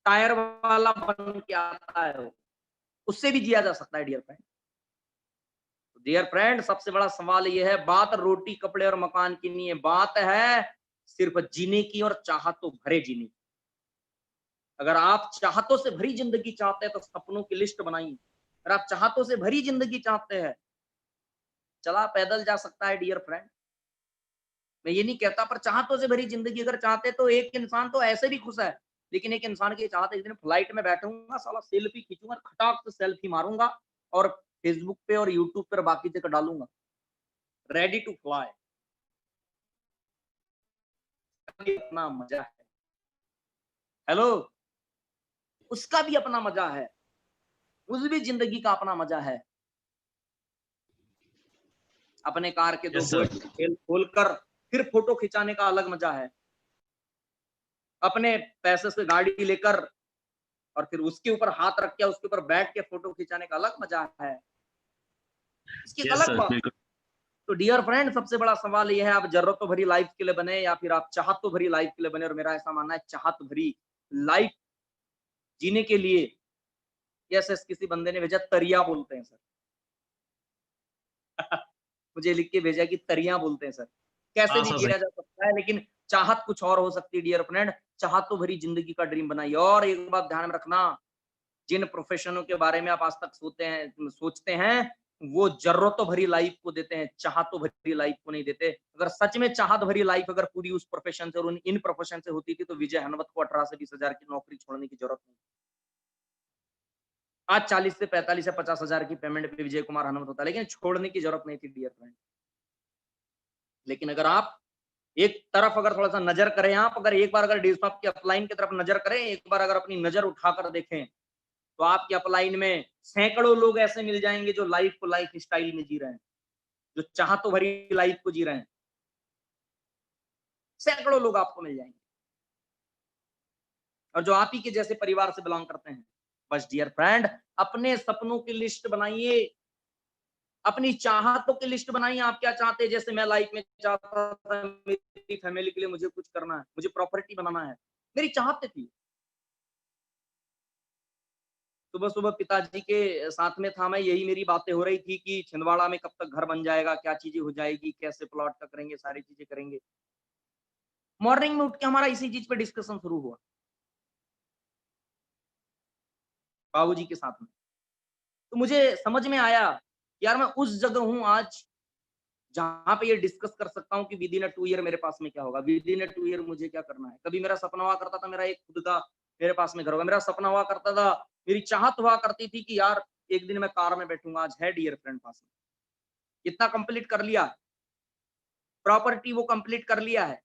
Speaker 1: टायर वाला बन के आता है वो, उससे भी जिया जा सकता है डियर फ्रेंड। डियर फ्रेंड, सबसे बड़ा सवाल ये है, बात रोटी कपड़े और मकान की नहीं है, बात है सिर्फ जीने की और चाहतों भरे जीने की। अगर आप चाहतों से भरी जिंदगी चाहते हैं तो सपनों की लिस्ट बनाइए। अगर आप चाहतों से भरी जिंदगी चाहते हैं, चला पैदल जा सकता है डियर फ्रेंड, मैं ये नहीं कहता, पर चाहतों से भरी जिंदगी अगर चाहते तो एक इंसान तो ऐसे भी खुश है। लेकिन एक इंसान की चाहत, एक दिन फ्लाइट में बैठूंगा, साला सेल्फी खींचूंगा, खटाक से सेल्फी मारूंगा और फेसबुक पे और यूट्यूब पर बाकी जगह डालूंगा, रेडी टू फ्लाई। अपना मजा है, हेलो, उसका भी अपना मजा है, उस भी जिंदगी का अपना मजा है। अपने कार के दो
Speaker 2: यस सर।
Speaker 1: बोल्ट खोलकर फिर फोटो खिंचाने का अलग मजा है। अपने पैसे से गाड़ी लेकर और फिर उसके ऊपर हाथ रख के उसके ऊपर बैठ के फोटो खिंचाने का अलग मजा है। इसकी एक
Speaker 2: यस
Speaker 1: अलग
Speaker 2: सर
Speaker 1: बात।
Speaker 2: बिल्कुल।
Speaker 1: तो डियर फ्रेंड, सबसे बड़ा सवाल यह है, आप जरूरतों भरी लाइफ के लिए बने या फिर आप चाहतों भरी लाइफ के लिए बने। और मेरा ऐसा मानना है, चाहत भरी लाइफ जीने के लिए, यस यस, किसी बंदे ने भेजा तरिया बोलते हैं सर मुझे लिख के भेजा कि तरिया बोलते हैं सर। कैसे
Speaker 2: हाँ
Speaker 1: भी
Speaker 2: सर सही।
Speaker 1: जिया जा सकता है, लेकिन चाहत कुछ और हो सकती है डियर फ्रेंड। चाहतों भरी जिंदगी का ड्रीम बनाइए। और एक बात ध्यान में रखना, जिन प्रोफेशनों के बारे में आप आज तक सोचते हैं, वो जरूरतों भरी लाइफ को देते हैं, चाहतों भरी लाइफ को नहीं देते। अगर सच में चाहत भरी लाइफ अगर पूरी उस प्रोफेशन से और इन प्रोफेशन से होती थी, तो विजय हनवत को 18 से 20 हजार की नौकरी छोड़ने की जरूरत नहीं। आज 40 से 45 या 50 हजार की पेमेंट पे विजय कुमार हनवत होता है, लेकिन छोड़ने की जरूरत नहीं थी डियर फ्रेंड। लेकिन अगर आप एक तरफ अगर थोड़ा सा नजर करें आप, अगर एक बार अगर डेस्कटॉप की अपलाइन की तरफ नजर करें, एक बार अगर अपनी नजर उठाकर देखें, तो आपकी अपलाइन में सैकड़ों लोग ऐसे मिल जाएंगे जो लाइफ को लाइफ स्टाइल में जी रहे हैं, जो चाहतों भरी लाइफ को जी रहे हैं। सैकड़ों लोग आपको मिल जाएंगे, और जो आप ही के जैसे परिवार से बिलोंग करते हैं। बस डियर फ्रेंड, अपने सपनों की लिस्ट बनाइए, अपनी चाहतों की लिस्ट बनाइए। आप क्या चाहते हैं? जैसे मैं लाइफ में चाहता था मेरी फैमिली के लिए मुझे कुछ करना है, मुझे प्रॉपर्टी बनाना है, मेरी चाहत थी। सुबह सुबह पिताजी के साथ में था मैं, यही मेरी बातें हो रही थी कि छिंदवाड़ा में कब तक घर बन जाएगा, क्या चीजें हो जाएगी, कैसे प्लॉट तक करेंगे, सारी चीजें करेंगे। मॉर्निंग में उठ के हमारा इसी चीज पे डिस्कशन शुरू हुआ बाबूजी के साथ में। तो मुझे समझ में आया कि यार मैं उस जगह हूँ आज जहाँ पे ये डिस्कस कर सकता हूँ कि विद इन अ 2 ईयर मेरे पास में क्या होगा, विद इन अ 2 ईयर मुझे क्या करना है। कभी मेरा सपना हुआ करता था मेरा एक खुद का मेरे पास में घर होगा, मेरा सपना हुआ करता था, मेरी चाहत हुआ करती थी कि यार एक दिन मैं कार में बैठूंगा। आज है डियर फ्रेंड पास में, कितना कंप्लीट कर लिया, प्रॉपर्टी वो कंप्लीट कर लिया है।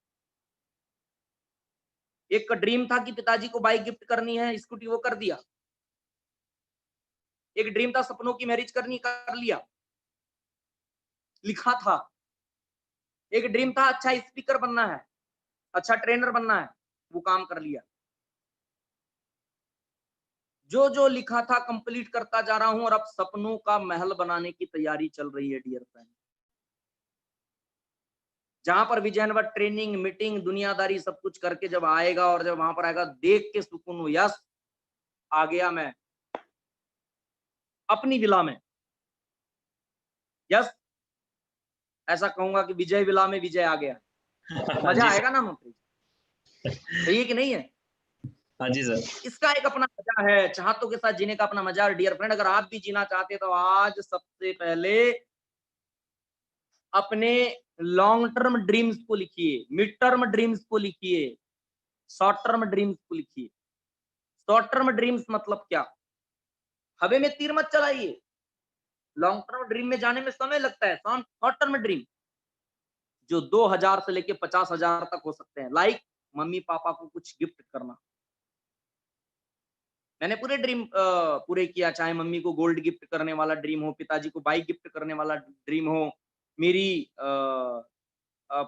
Speaker 1: एक ड्रीम था कि पिताजी को बाइक गिफ्ट करनी है, स्कूटी, वो कर दिया। एक ड्रीम था सपनों की मैरिज करनी, कर लिया, लिखा था। एक ड्रीम था अच्छा स्पीकर बनना है, अच्छा ट्रेनर बनना है, वो काम कर लिया। जो जो लिखा था कंप्लीट करता जा रहा हूं, और अब सपनों का महल बनाने की तैयारी चल रही है डियर फ्रेंड। जहां पर विजयनवर ट्रेनिंग मीटिंग दुनियादारी सब कुछ करके जब आएगा, और जब वहां पर आएगा देख के सुकून, यस आ गया मैं अपनी विला में, यस ऐसा कहूंगा कि विजय विला में विजय आ गया। तो मजा
Speaker 2: जी सर।
Speaker 1: आएगा ना मोती, सही है कि नहीं है?
Speaker 2: हाँ जी सर।
Speaker 1: इसका एक अपना मजा है, चाहतों के साथ जीने का अपना मजा है डियर फ्रेंड। अगर आप भी जीना चाहते हैं तो आज सबसे पहले अपने लॉन्ग टर्म ड्रीम्स को लिखिए, मिड टर्म ड्रीम्स को लिखिए, शॉर्ट टर्म ड्रीम्स को लिखिए। शॉर्ट टर्म ड्रीम्स मतलब क्या? हवा में तीर मत चलाइए। लॉन्ग टर्म ड्रीम में जाने में समय लगता है। शॉर्ट टर्म ड्रीम जो 2000 से लेके 50,000 तक हो सकते हैं, लाइक मम्मी पापा को कुछ गिफ्ट करना। मैंने पूरे ड्रीम पूरे किया, चाहे मम्मी को गोल्ड गिफ्ट करने वाला ड्रीम हो, पिताजी को बाइक गिफ्ट करने वाला ड्रीम हो, मेरी अ,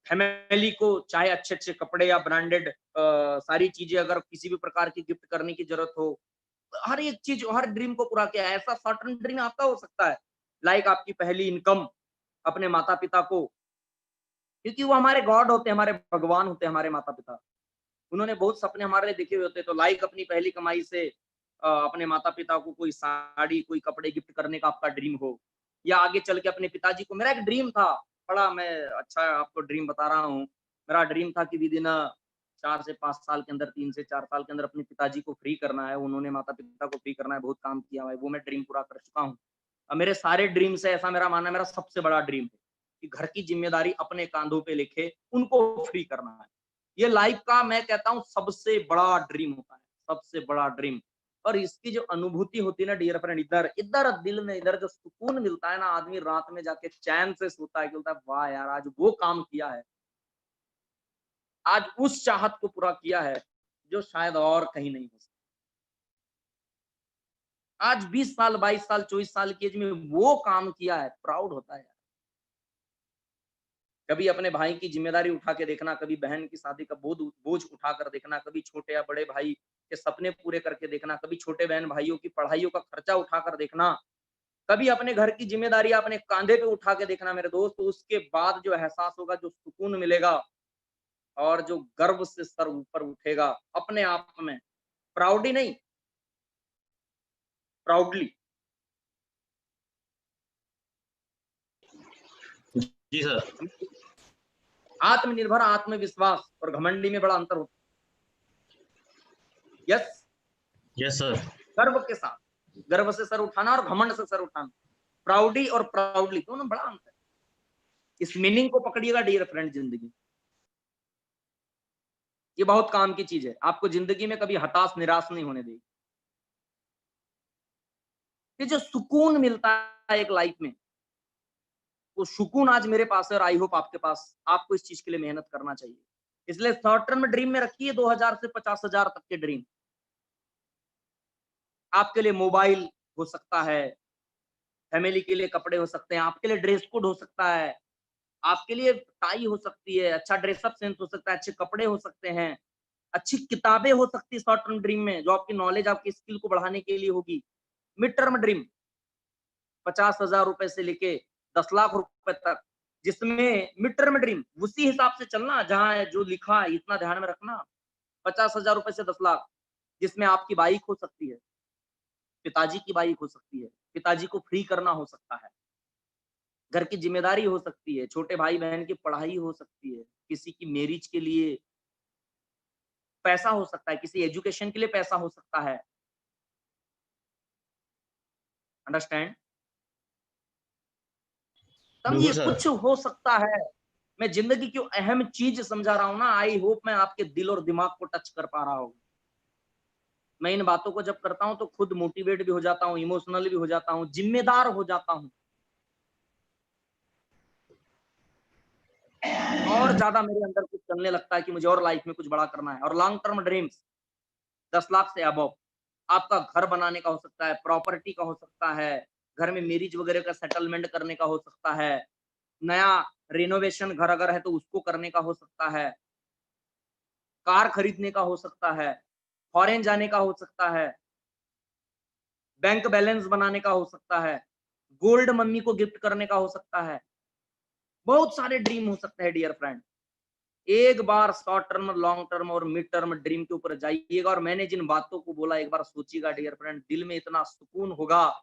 Speaker 1: फैमिली को चाहे अच्छे-अच्छे कपड़े या ब्रांडेड सारी चीज़ें अगर किसी भी प्रकार की गिफ्ट करने की ज़रूरत हो, हर एक चीज़, हर ड्रीम को पूरा किया है। ऐसा शॉर्ट टर्म ड्रीम आपका हो सकता है, लाइक आपकी पहली इनकम अपने माता-पिता को, क्योंकि वो हमारे गॉड होते हैं, हमारे भगवान होते हैं, हमारे माता-पिता। उन्होंने बहुत सपने हमारे लिए देखे हुए होते हैं, तो लाइक अपनी पहली कमाई से अपने माता-पिता को कोई साड़ी, कोई कपड़े गिफ्ट करने का आपका ड्रीम हो, या आगे चल के अपने पिताजी को, मेरा एक ड्रीम था, बड़ा मैं अच्छा आपको ड्रीम बता रहा हूँ। मेरा ड्रीम था कि विद इन 4 से 5 साल के अंदर, 3 से 4 साल के अंदर अपने पिताजी को फ्री करना है, उन्होंने माता-पिता को फ्री करना है, बहुत काम किया हुआ है, वो मैं ड्रीम पूरा कर चुका हूँ। अब मेरे सारे ड्रीम से ऐसा मेरा मानना है, मेरा सबसे बड़ा ड्रीम है कि घर की ज़िम्मेदारी अपने काँधों पे लेके उनको फ्री करना है। ये लाइफ का मैं कहता हूँ सबसे बड़ा ड्रीम होता है, सबसे बड़ा ड्रीम। और इसकी जो अनुभूति होती है ना डियर फ्रेंड, इधर इधर दिल में इधर जो सुकून मिलता है ना, आदमी रात में जाके चैन से सोता है कि बोलता है वाह यार आज वो काम किया है, आज उस चाहत को पूरा किया है जो शायद और कहीं नहीं हो सकता। आज 20 साल 22 साल 24 साल की एज में वो काम किया है, प्राउड होता है। कभी अपने भाई की ज़िम्मेदारी उठा के देखना, कभी बहन की शादी का बोझ उठाकर देखना, कभी छोटे या बड़े भाई के सपने पूरे करके देखना, कभी छोटे बहन भाइयों की पढ़ाइयों का खर्चा उठाकर देखना, कभी अपने घर की ज़िम्मेदारी अपने काँधे पे उठा के देखना मेरे दोस्त, तो उसके बाद जो एहसास होगा, जो सुकून मिलेगा, और जो गर्व से सर ऊपर उठेगा अपने आप में, प्राउडी नहीं, प्राउडली।
Speaker 2: जी सर।
Speaker 1: आत्मनिर्भर, आत्मविश्वास और घमंडी में बड़ा अंतर होता है। Yes,
Speaker 2: yes sir.
Speaker 1: गर्व के साथ, गर्व से सर उठाना और घमंड से सर उठाना, प्राउडी और प्राउडली दोनों बड़ा अंतर है। इस मीनिंग को पकड़िएगा डियर फ्रेंड जिंदगी, ये बहुत काम की चीज है, आपको जिंदगी में कभी हताश निराश नहीं होने देगी। ये जो सुकून मिलता है एक लाइफ में, तो सुकून आज मेरे पास है और आई होप आपके पास। आपको इस चीज के लिए मेहनत करना चाहिए। इसलिए शॉर्ट टर्म ड्रीम में रखिए 2000 से 50,000 तक के ड्रीम। आपके लिए मोबाइल हो सकता है, फैमिली के लिए कपड़े हो सकते हैं, आपके लिए ड्रेस कोड हो सकता है, आपके लिए टाई हो सकती है, अच्छा ड्रेसअप सेंस हो सकता है, अच्छे कपड़े हो सकते हैं, अच्छी किताबें हो सकती है शॉर्ट टर्म ड्रीम में, जो आपकी नॉलेज, आपकी स्किल को बढ़ाने के लिए होगी। मिड टर्म ड्रीम 50,000 रुपए से लेके 10 लाख रुपए तक, जिसमें मिड टर्म ड्रीम उसी हिसाब से चलना जहाँ है जो लिखा है, इतना ध्यान में रखना। 50,000 रुपए से 10 लाख, जिसमें आपकी बाइक हो सकती है, पिताजी की बाइक हो सकती है, पिताजी को फ्री करना हो सकता है, घर की जिम्मेदारी हो सकती है, छोटे भाई बहन की पढ़ाई हो सकती है, किसी की मैरिज के लिए पैसा हो सकता है, किसी एजुकेशन के लिए पैसा हो सकता है। अंडरस्टैंड?
Speaker 2: बिल्कुल
Speaker 1: समझिए
Speaker 2: सर।
Speaker 1: कुछ हो सकता है। मैं जिंदगी की अहम चीज समझा रहा हूं ना, आई होप मैं आपके दिल और दिमाग को टच कर पा रहा हूं। मैं इन बातों को जब करता हूं तो खुद मोटिवेट भी हो जाता हूं, इमोशनल भी हो जाता हूं, जिम्मेदार हो जाता हूं, और ज्यादा मेरे अंदर कुछ चलने लगता है कि मुझे और लाइफ में कुछ बड़ा करना है। और लॉन्ग टर्म ड्रीम्स 10 लाख से अबव, आपका घर बनाने का हो सकता है, प्रॉपर्टी का हो सकता है, घर में मैरिज वगैरह का सेटलमेंट करने का हो सकता है, नया रिनोवेशन घर अगर है तो उसको करने का हो सकता है, कार खरीदने का हो सकता है, फॉरेन जाने का हो सकता है, बैंक बैलेंस बनाने का हो सकता है, गोल्ड मम्मी को गिफ्ट करने का हो सकता है। बहुत सारे ड्रीम हो सकते हैं डियर फ्रेंड। एक बार शॉर्ट टर्म, लॉन्ग टर्म और मिड टर्म ड्रीम के ऊपर जाइएगा और मैंने जिन बातों को बोला एक बार सोचिएगा डियर फ्रेंड, दिल में इतना सुकून होगा,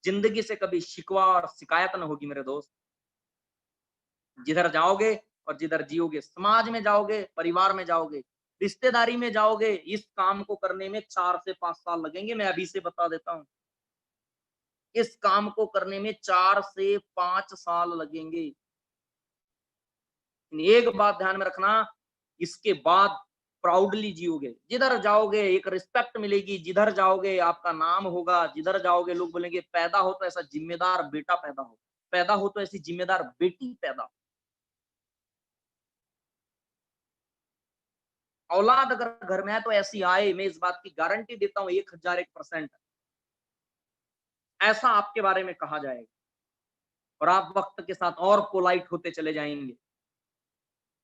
Speaker 1: जिंदगी से कभी शिकवा और शिकायत न होगी मेरे दोस्त। जिधर जाओगे और जिधर जियोगे, समाज में जाओगे, परिवार में जाओगे, रिश्तेदारी में जाओगे, इस काम को करने में 4 से 5 साल लगेंगे। मैं अभी से बता देता हूँ, इस काम को करने में 4 से 5 साल लगेंगे। एक बात ध्यान में रखना, इसके बाद प्राउडली जियोगे। जिधर जाओगे एक रिस्पेक्ट मिलेगी, जिधर जाओगे आपका नाम होगा, जिधर जाओगे लोग बोलेंगे पैदा हो तो ऐसा जिम्मेदार बेटा पैदा हो, पैदा हो तो ऐसी जिम्मेदार बेटी पैदा हो। औलाद अगर घर में है तो ऐसी आए, मैं इस बात की गारंटी देता हूँ 1001%। ऐसा आपके बारे में कहा जाएगा और आप वक्त के साथ और पोलाइट होते चले जाएंगे।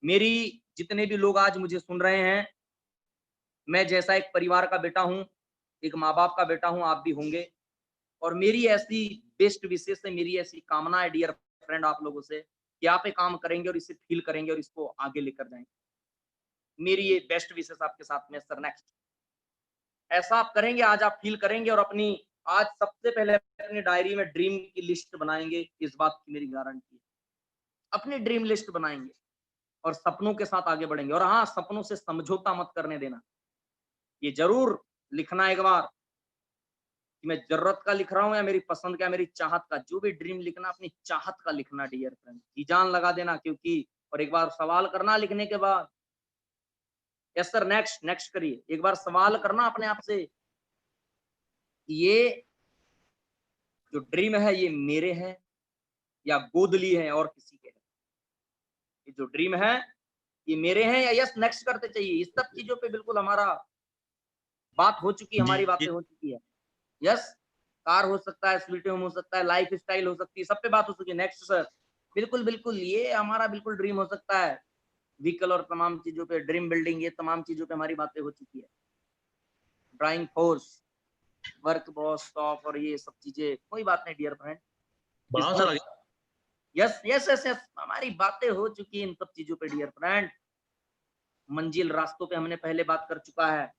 Speaker 1: मेरी जितने भी लोग आज मुझे सुन रहे हैं, मैं जैसा एक परिवार का बेटा हूँ, एक माँ-बाप का बेटा हूँ, आप भी होंगे। और मेरी ऐसी बेस्ट विशेष है, मेरी ऐसी कामना है डियर फ्रेंड आप लोगों से कि आप ये काम करेंगे और इसे फील करेंगे और इसको आगे लेकर जाएँगे। मेरी ये बेस्ट विशेष आपके साथ में सर। नेक्स्ट ऐसा आप करेंगे, आज आप फील करेंगे और अपनी आज सबसे पहले अपनी डायरी में ड्रीम की लिस्ट बनाएँगे, इस बात की मेरी गारंटी है। अपनी ड्रीम लिस्ट बनाएँगे और सपनों के साथ आगे बढ़ेंगे। और हाँ, सपनों से समझौता मत करने देना। ये ज़रूर लिखना एक बार कि मैं ज़रूरत का लिख रहा हूँ या मेरी पसंद का, मेरी चाहत का। जो भी ड्रीम लिखना, अपनी चाहत का लिखना डियर फ्रेंड। जी जान लगा देना, क्योंकि और एक बार सवाल करना लिखने के बाद, यस सर नेक्स्ट, नेक्स्ट करिए। एक बार सवाल करना अपने आप से, ये जो ड्रीम है ये मेरे हैं या गोद ली है और किसी के है? ये जो ड्रीम है ये मेरे हैं या यस नेक्स्ट करते चाहिए। इस सब चीज़ों पे बिल्कुल हमारा बात हो चुकी है,
Speaker 2: जी
Speaker 1: हमारी बातें
Speaker 2: जी
Speaker 1: हो चुकी है। यस, कार हो सकता है, स्वीट होम हो सकता है, लाइफ़स्टाइल हो सकती है, सब पे बात हो चुकी है। नेक्स्ट सर, बिल्कुल, बिल्कुल, ये हमारा बिल्कुल ड्रीम हो सकता है। व्हीकल और तमाम चीज़ों पे ड्रीम बिल्डिंग, ये तमाम चीज़ों पे हमारी बातें हो चुकी है। Drawing force, work boss stop और ये सब चीज़ें, कोई बात नहीं डियर फ्रेंड।
Speaker 2: बढ़ाओ सर
Speaker 1: बिज़नेस,
Speaker 2: आगे।
Speaker 1: यस, यस, यस, यस, हमारी बातें हो चुकी है इन सब चीज़ों पे डियर फ्रेंड। मंजिल रास्तों पे हमने पहले बात कर चुका है।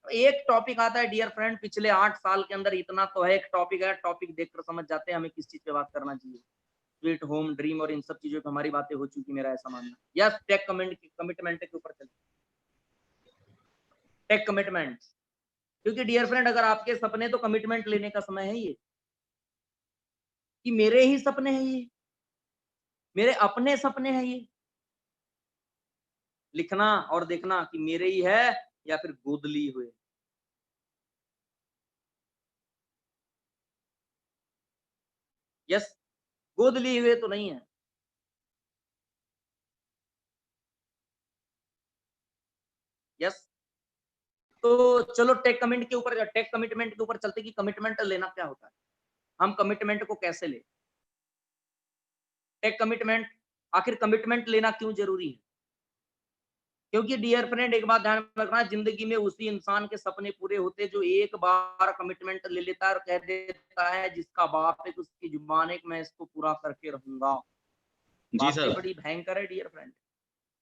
Speaker 1: एक टॉपिक आता है डियर फ्रेंड, पिछले 8 साल के अंदर इतना तो है, एक टॉपिक है, टॉपिक देखकर समझ जाते हैं हमें किस चीज़ पे बात करना चाहिए। स्वीट होम, ड्रीम और इन सब चीज़ों पे हमारी बातें हो चुकी, मेरा ऐसा मानना है। यस, टेक कमिटमेंट के ऊपर चलें। टेक कमिटमेंट, क्योंकि डियर फ्रेंड अगर आपके सपने, तो कमिटमेंट लेने का समय है ये, कि मेरे ही सपने हैं ये, मेरे अपने सपने हैं ये। लिखना और देखना कि मेरे ही है या फिर गोद ली हुए। यस, गोद लिए हुए तो नहीं है। यस। तो चलो टेक कमिटमेंट के ऊपर चलते कि कमिटमेंट लेना क्या होता है, हम कमिटमेंट को कैसे ले। टेक कमिटमेंट, आखिर कमिटमेंट लेना क्यों जरूरी है? क्योंकि डियर फ्रेंड एक बात ध्यान में रखना, जिंदगी में उसी इंसान के सपने पूरे होते हैं जो एक बार कमिटमेंट ले लेता है और कह देता है जिसका बाप है उसकी जुबान है कि मैं इसको पूरा करके रहूंगा।
Speaker 2: जी
Speaker 1: बातें
Speaker 2: सर।
Speaker 1: बड़ी भयंकर है डियर फ्रेंड।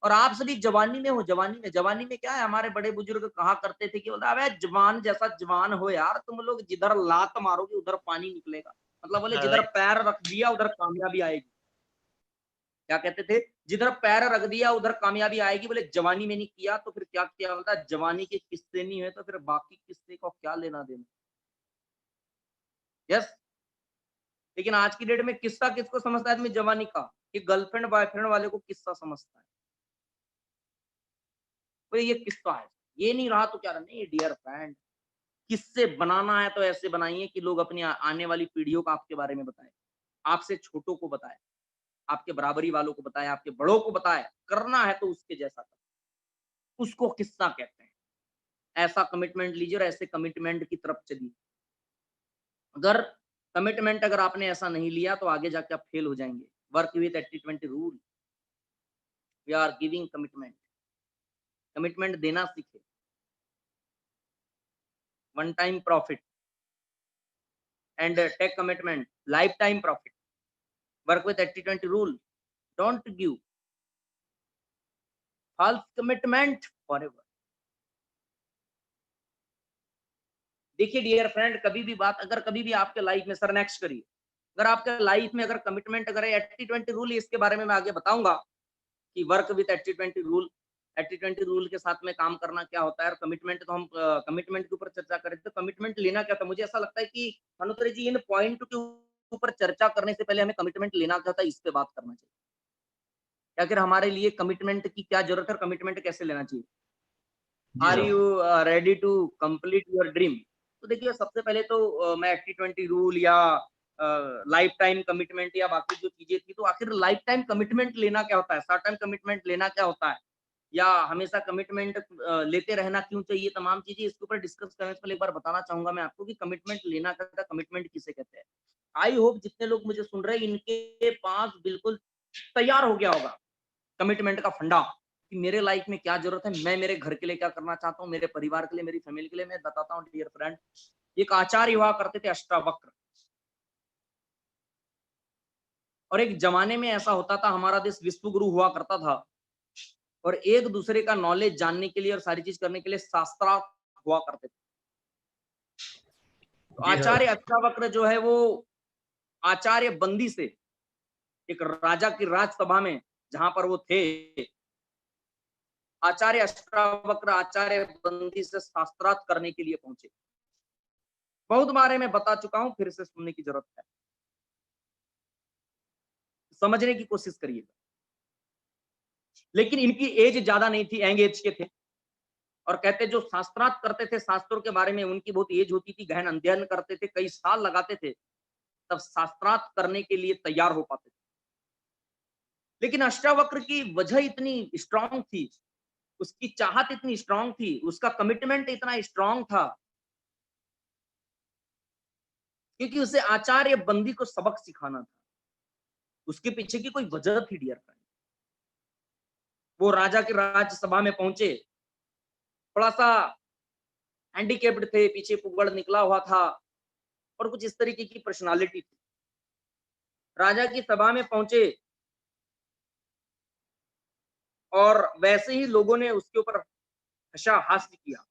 Speaker 1: और आप सभी जवानी में हो, जवानी में क्या है, हमारे बड़े बुजुर्ग कहा करते थे कि बोला अबे जवान जैसा जवान हो यार, तुम लोग जिधर लात मारोगे उधर पानी निकलेगा। मतलब बोले
Speaker 2: हाँ,
Speaker 1: जिधर पैर रख दिया उधर कामयाबी आएगी। क्या कहते थे, जिधर पैर रख दिया उधर कामयाबी आएगी। बोले जवानी में नहीं किया तो फिर क्या किया, बोलता जवानी के किस्से नहीं है तो फिर बाकी किस्से को क्या लेना देना। यस। लेकिन आज की डेट में किस्सा किसको समझता है आदमी, जवानी का, कि गर्लफ्रेंड बॉयफ्रेंड वाले को किस्सा समझता है। बोले ये किस्सा है, ये नहीं रहा तो क्या रहा। नहीं डियर फ्रेंड, किस्से बनाना है तो ऐसे बनाइए कि लोग अपनी आने वाली पीढ़ियों को आपके बारे में बताएं, आपसे छोटों को बताएं, आपके बराबरी वालों को बताएं, आपके बड़ों को बताएं। करना है तो उसके जैसा करें, उसको किस्सा कहते हैं। ऐसा कमिटमेंट लीजिए और ऐसे कमिटमेंट की तरफ चलिए। अगर कमिटमेंट अगर आपने ऐसा नहीं लिया तो आगे जाके आप फेल हो जाएंगे। Work with 80-20 rule, we are giving commitment. Commitment देना सीखे। One time profit and take commitment, life time profit. Work with 80-20 rule, don't give false commitment forever. देखिए डियर फ्रेंड, कभी भी बात अगर कभी भी आपके लाइफ में, सर नेक्स्ट करिए, अगर आपके लाइफ में अगर कमिटमेंट अगर 80-20 रूल, इसके बारे में मैं आगे बताऊंगा कि वर्क विद 80-20 रूल, 80-20 रूल के साथ में काम करना क्या होता है। और कमिटमेंट तो हम कमिटमेंट के ऊपर चर्चा करें तो कमिटमेंट लेना क्या था। मुझे ऐसा लगता है कि अनुतरी जी इन पॉइंट के ऊपर चर्चा करने से पहले हमें कमिटमेंट लेना क्या था इस पे बात करना चाहिए। या फिर हमारे लिए कमिटमेंट की क्या जरूरत है और कमिटमेंट कैसे लेना चाहिए।
Speaker 2: जी
Speaker 1: are
Speaker 2: sir.
Speaker 1: You ready to complete your dream. तो देखिए सबसे पहले तो मैं 80-20 रूल या लाइफ टाइम कमिटमेंट या बाकी जो चीजें थी, तो आखिर लाइफ टाइम कमिटमेंट लेना क्या होता है, शॉर्ट टाइम कमिटमेंट लेना क्या होता है, या हमेशा कमिटमेंट लेते रहना क्यों चाहिए, तमाम चीजें इसके ऊपर डिस्कस करने से पहले एक बार बताना चाहूंगा मैं आपको कि कमिटमेंट लेना क्या होता है, कमिटमेंट किसे कहते हैं। आई होप जितने लोग मुझे सुन रहे हैं इनके पास बिल्कुल तैयार हो गया होगा कमिटमेंट का फंडा, कि मेरे लाइफ में क्या जरूरत है, मैं मेरे घर के लिए क्या करना चाहता हूँ, मेरे परिवार के लिए, मेरी फैमिली के लिए। मैं बताता हूँ डियर फ्रेंड, एक आचार्य हुआ करते थे अष्टावक्र, और एक जमाने में ऐसा होता था, हमारा देश विश्व गुरु हुआ करता था, और एक दूसरे का नॉलेज जानने के लिए और सारी चीज करने के लिए शास्त्रार्थ हुआ करते थे। तो
Speaker 2: जी
Speaker 1: आचार्य
Speaker 2: सर।
Speaker 1: अष्टावक्र जो है वो आचार्य बंदी से एक राजा की राजसभा में जहां पर वो थे, आचार्य अष्टावक्र आचार्य बंदी से शास्त्रार्थ करने के लिए पहुंचे। बहुत बारे में बता चुका हूं, फिर से सुनने की जरूरत है, समझने की कोशिश करिएगा। लेकिन इनकी एज ज्यादा नहीं थी, यंग एज के थे, और कहते जो शास्त्रार्थ करते थे, शास्त्रों के बारे में उनकी बहुत एज होती थी, गहन अध्ययन करते थे, कई साल लगाते थे, तब शास्त्रार्थ करने के लिए तैयार हो पाते थे। लेकिन अष्टावक्र की वजह इतनी स्ट्रांग थी, उसकी चाहत इतनी स्ट्रांग थी, उसका कमिटमेंट इतना स्ट्रांग था, क्योंकि उसे आचार्य बंदी को सबक सिखाना था। उसके पीछे की कोई वजह थी डियर फ्रेंड। वो राजा की राज्यसभा में पहुंचे, थोड़ा सा हैंडीकेप्ड थे, पीछे पुगड़ निकला हुआ था, और कुछ इस तरीके की पर्सनालिटी थी। राजा की सभा में पहुंचे और वैसे ही लोगों ने उसके ऊपर हंसा हास्य किया।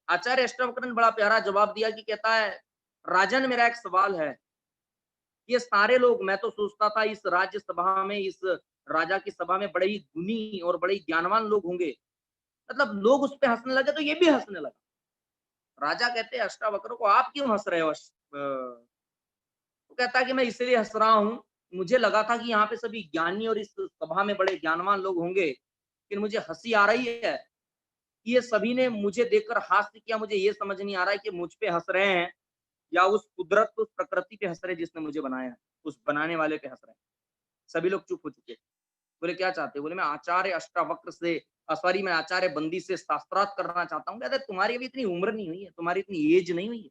Speaker 1: आचार्य अष्टावक्र ने बड़ा प्यारा जवाब दिया कि कहता है, राजन मेरा एक सवाल है, ये सारे लोग, मैं तो सोचता था इस राज्यसभा में, इस राजा की सभा में बड़े ही गुणी और बड़े ही ज्ञानवान लोग होंगे, मतलब लोग उस पे हंसने लगे तो ये भी हंसने लगा। राजा कहते हैं अष्टावक्र को, आप क्यों हंस रहे हो? वो कहता है कि मैं इसलिए हंस रहा हूँ, मुझे लगा था कि यहाँ पे सभी ज्ञानी और इस सभा में बड़े ज्ञानवान लोग होंगे, लेकिन मुझे हंसी आ रही है कि ये सभी ने मुझे देखकर हास्य किया। मुझे ये समझ नहीं आ रहा है कि मुझ पे हंस रहे हैं या उस कुदरत, उस प्रकृति पे हंस रहे हैं जिसने मुझे बनाया है, उस बनाने वाले पे हंस रहे हैं। सभी लोग चुप हो चुके। बोले क्या चाहते हो? बोले मैं आचार्य अष्टावक्र से सॉरी मैं आचार्य बंदी से शास्त्रार्थ करना चाहता हूँ। कहते तुम्हारी अभी इतनी उम्र नहीं हुई है, तुम्हारी इतनी एज नहीं हुई है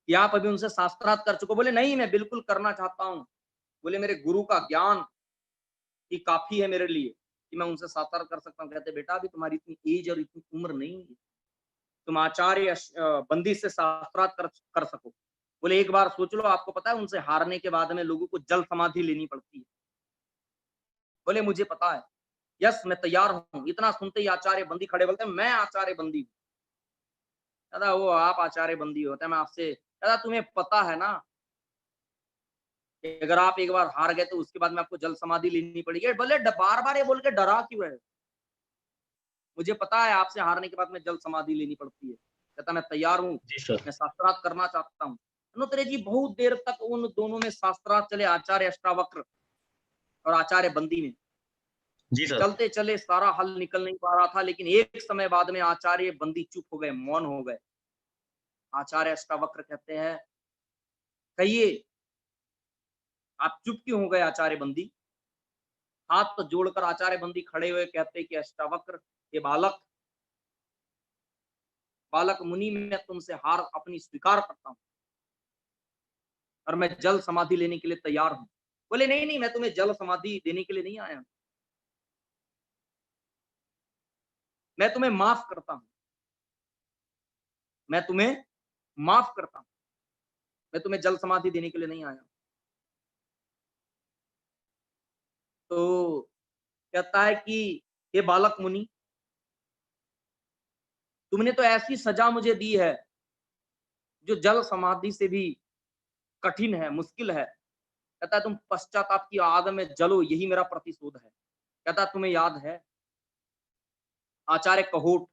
Speaker 1: कि आप अभी उनसे शास्त्रार्थ कर चुको। बोले नहीं मैं बिल्कुल करना चाहता हूँ। बोले मेरे गुरु का ज्ञान ही काफ़ी है मेरे लिए कि मैं उनसे शास्त्रार्थ कर सकता हूँ। कहते बेटा अभी तुम्हारी इतनी एज और इतनी उम्र नहीं हुई है, तुम आचार्य बंदी से शास्त्रार्थ कर सको। बोले एक बार सोच लो, आपको पता है उनसे हारने के बाद में लोगों को जल समाधि लेनी पड़ती है। बोले मुझे पता है, यस मैं तैयार हूँ। इतना सुनते ही आचार्य बंदी खड़े बोलते हैं मैं आचार्य बंदी हूँ। कहता वो आप आचार्य बंदी होते हैं, मैं आपसे कहता तुम्हें पता है ना कि अगर आप एक बार हार गए तो उसके बाद में आपको जल समाधि लेनी पड़ेगी। बोले बार बार ये बोल के डरा क्यों है? मुझे पता है आपसे हारने के बाद में जल समाधि लेनी पड़ती है। कहता मैं तैयार हूँ,
Speaker 2: जी सर।
Speaker 1: मैं शास्त्रार्थ करना चाहता हूँ। अनुत्तरे जी बहुत देर तक उन दोनों में शास्त्रार्थ चले, आचार्य अष्टावक्र और आचार्य बंदी में।
Speaker 2: जी सर।
Speaker 1: चलते चले सारा हल निकल नहीं पा रहा था, लेकिन एक समय बाद में आचार्य बंदी चुप हो गए, मौन हो गए। आचार्य अष्टावक्र कहते हैं कहिए आप चुप क्यों हो गए आचार्य बंदी? हाथ तो जोड़कर आचार्य बंदी खड़े हुए कहते कि अष्टावक्र ये बालक बालक मुनि मैं तुमसे हार अपनी स्वीकार करता हूँ और मैं जल समाधि लेने के लिए तैयार हूँ। बोले नहीं नहीं मैं तुम्हें जल समाधि देने के लिए नहीं आया हूँ, मैं तुम्हें माफ करता हूँ, मैं तुम्हें माफ करता हूँ, मैं तुम्हें जल समाधि देने के लिए नहीं आया हूँ। तो कहता है कि हे बालक मुनि तुमने तो ऐसी सजा मुझे दी है जो जल समाधि से भी कठिन है, मुश्किल है। कहता है तुम पश्चाताप की आग में जलो, यही मेरा प्रतिशोध है। कहता है तुम्हें याद है आचार्य कहोट?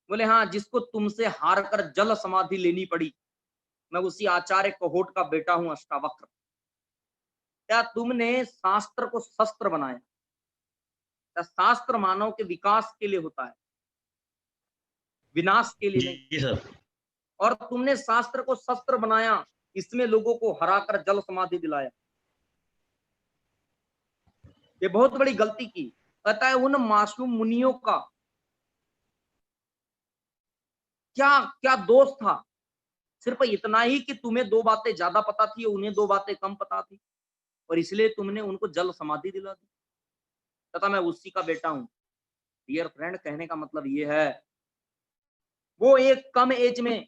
Speaker 1: बोले हाँ, जिसको तुमसे हार कर जल समाधि लेनी पड़ी, मैं उसी आचार्य कहोट का बेटा हूँ अष्टावक्र। क्या तुमने शास्त्र को शस्त्र बनाया? क्या शास्त्र मानव के विकास के लिए होता है, विनाश के लिए नहीं।
Speaker 2: जी सर।
Speaker 1: और तुमने शास्त्र को शस्त्र बनाया, इसमें लोगों को हराकर जल समाधि दिलाया। ये बहुत बड़ी गलती की। कहता है उन मासूम मुनियों का क्या क्या दोष था? सिर्फ इतना ही कि तुम्हें दो बातें ज्यादा पता थी, उन्हें दो बातें कम पता थी और इसलिए तुमने उनको जल समाधि दिला दी। कहता मैं उसी का बेटा हूं। डियर फ्रेंड, कहने का मतलब ये है वो एक कम एज में,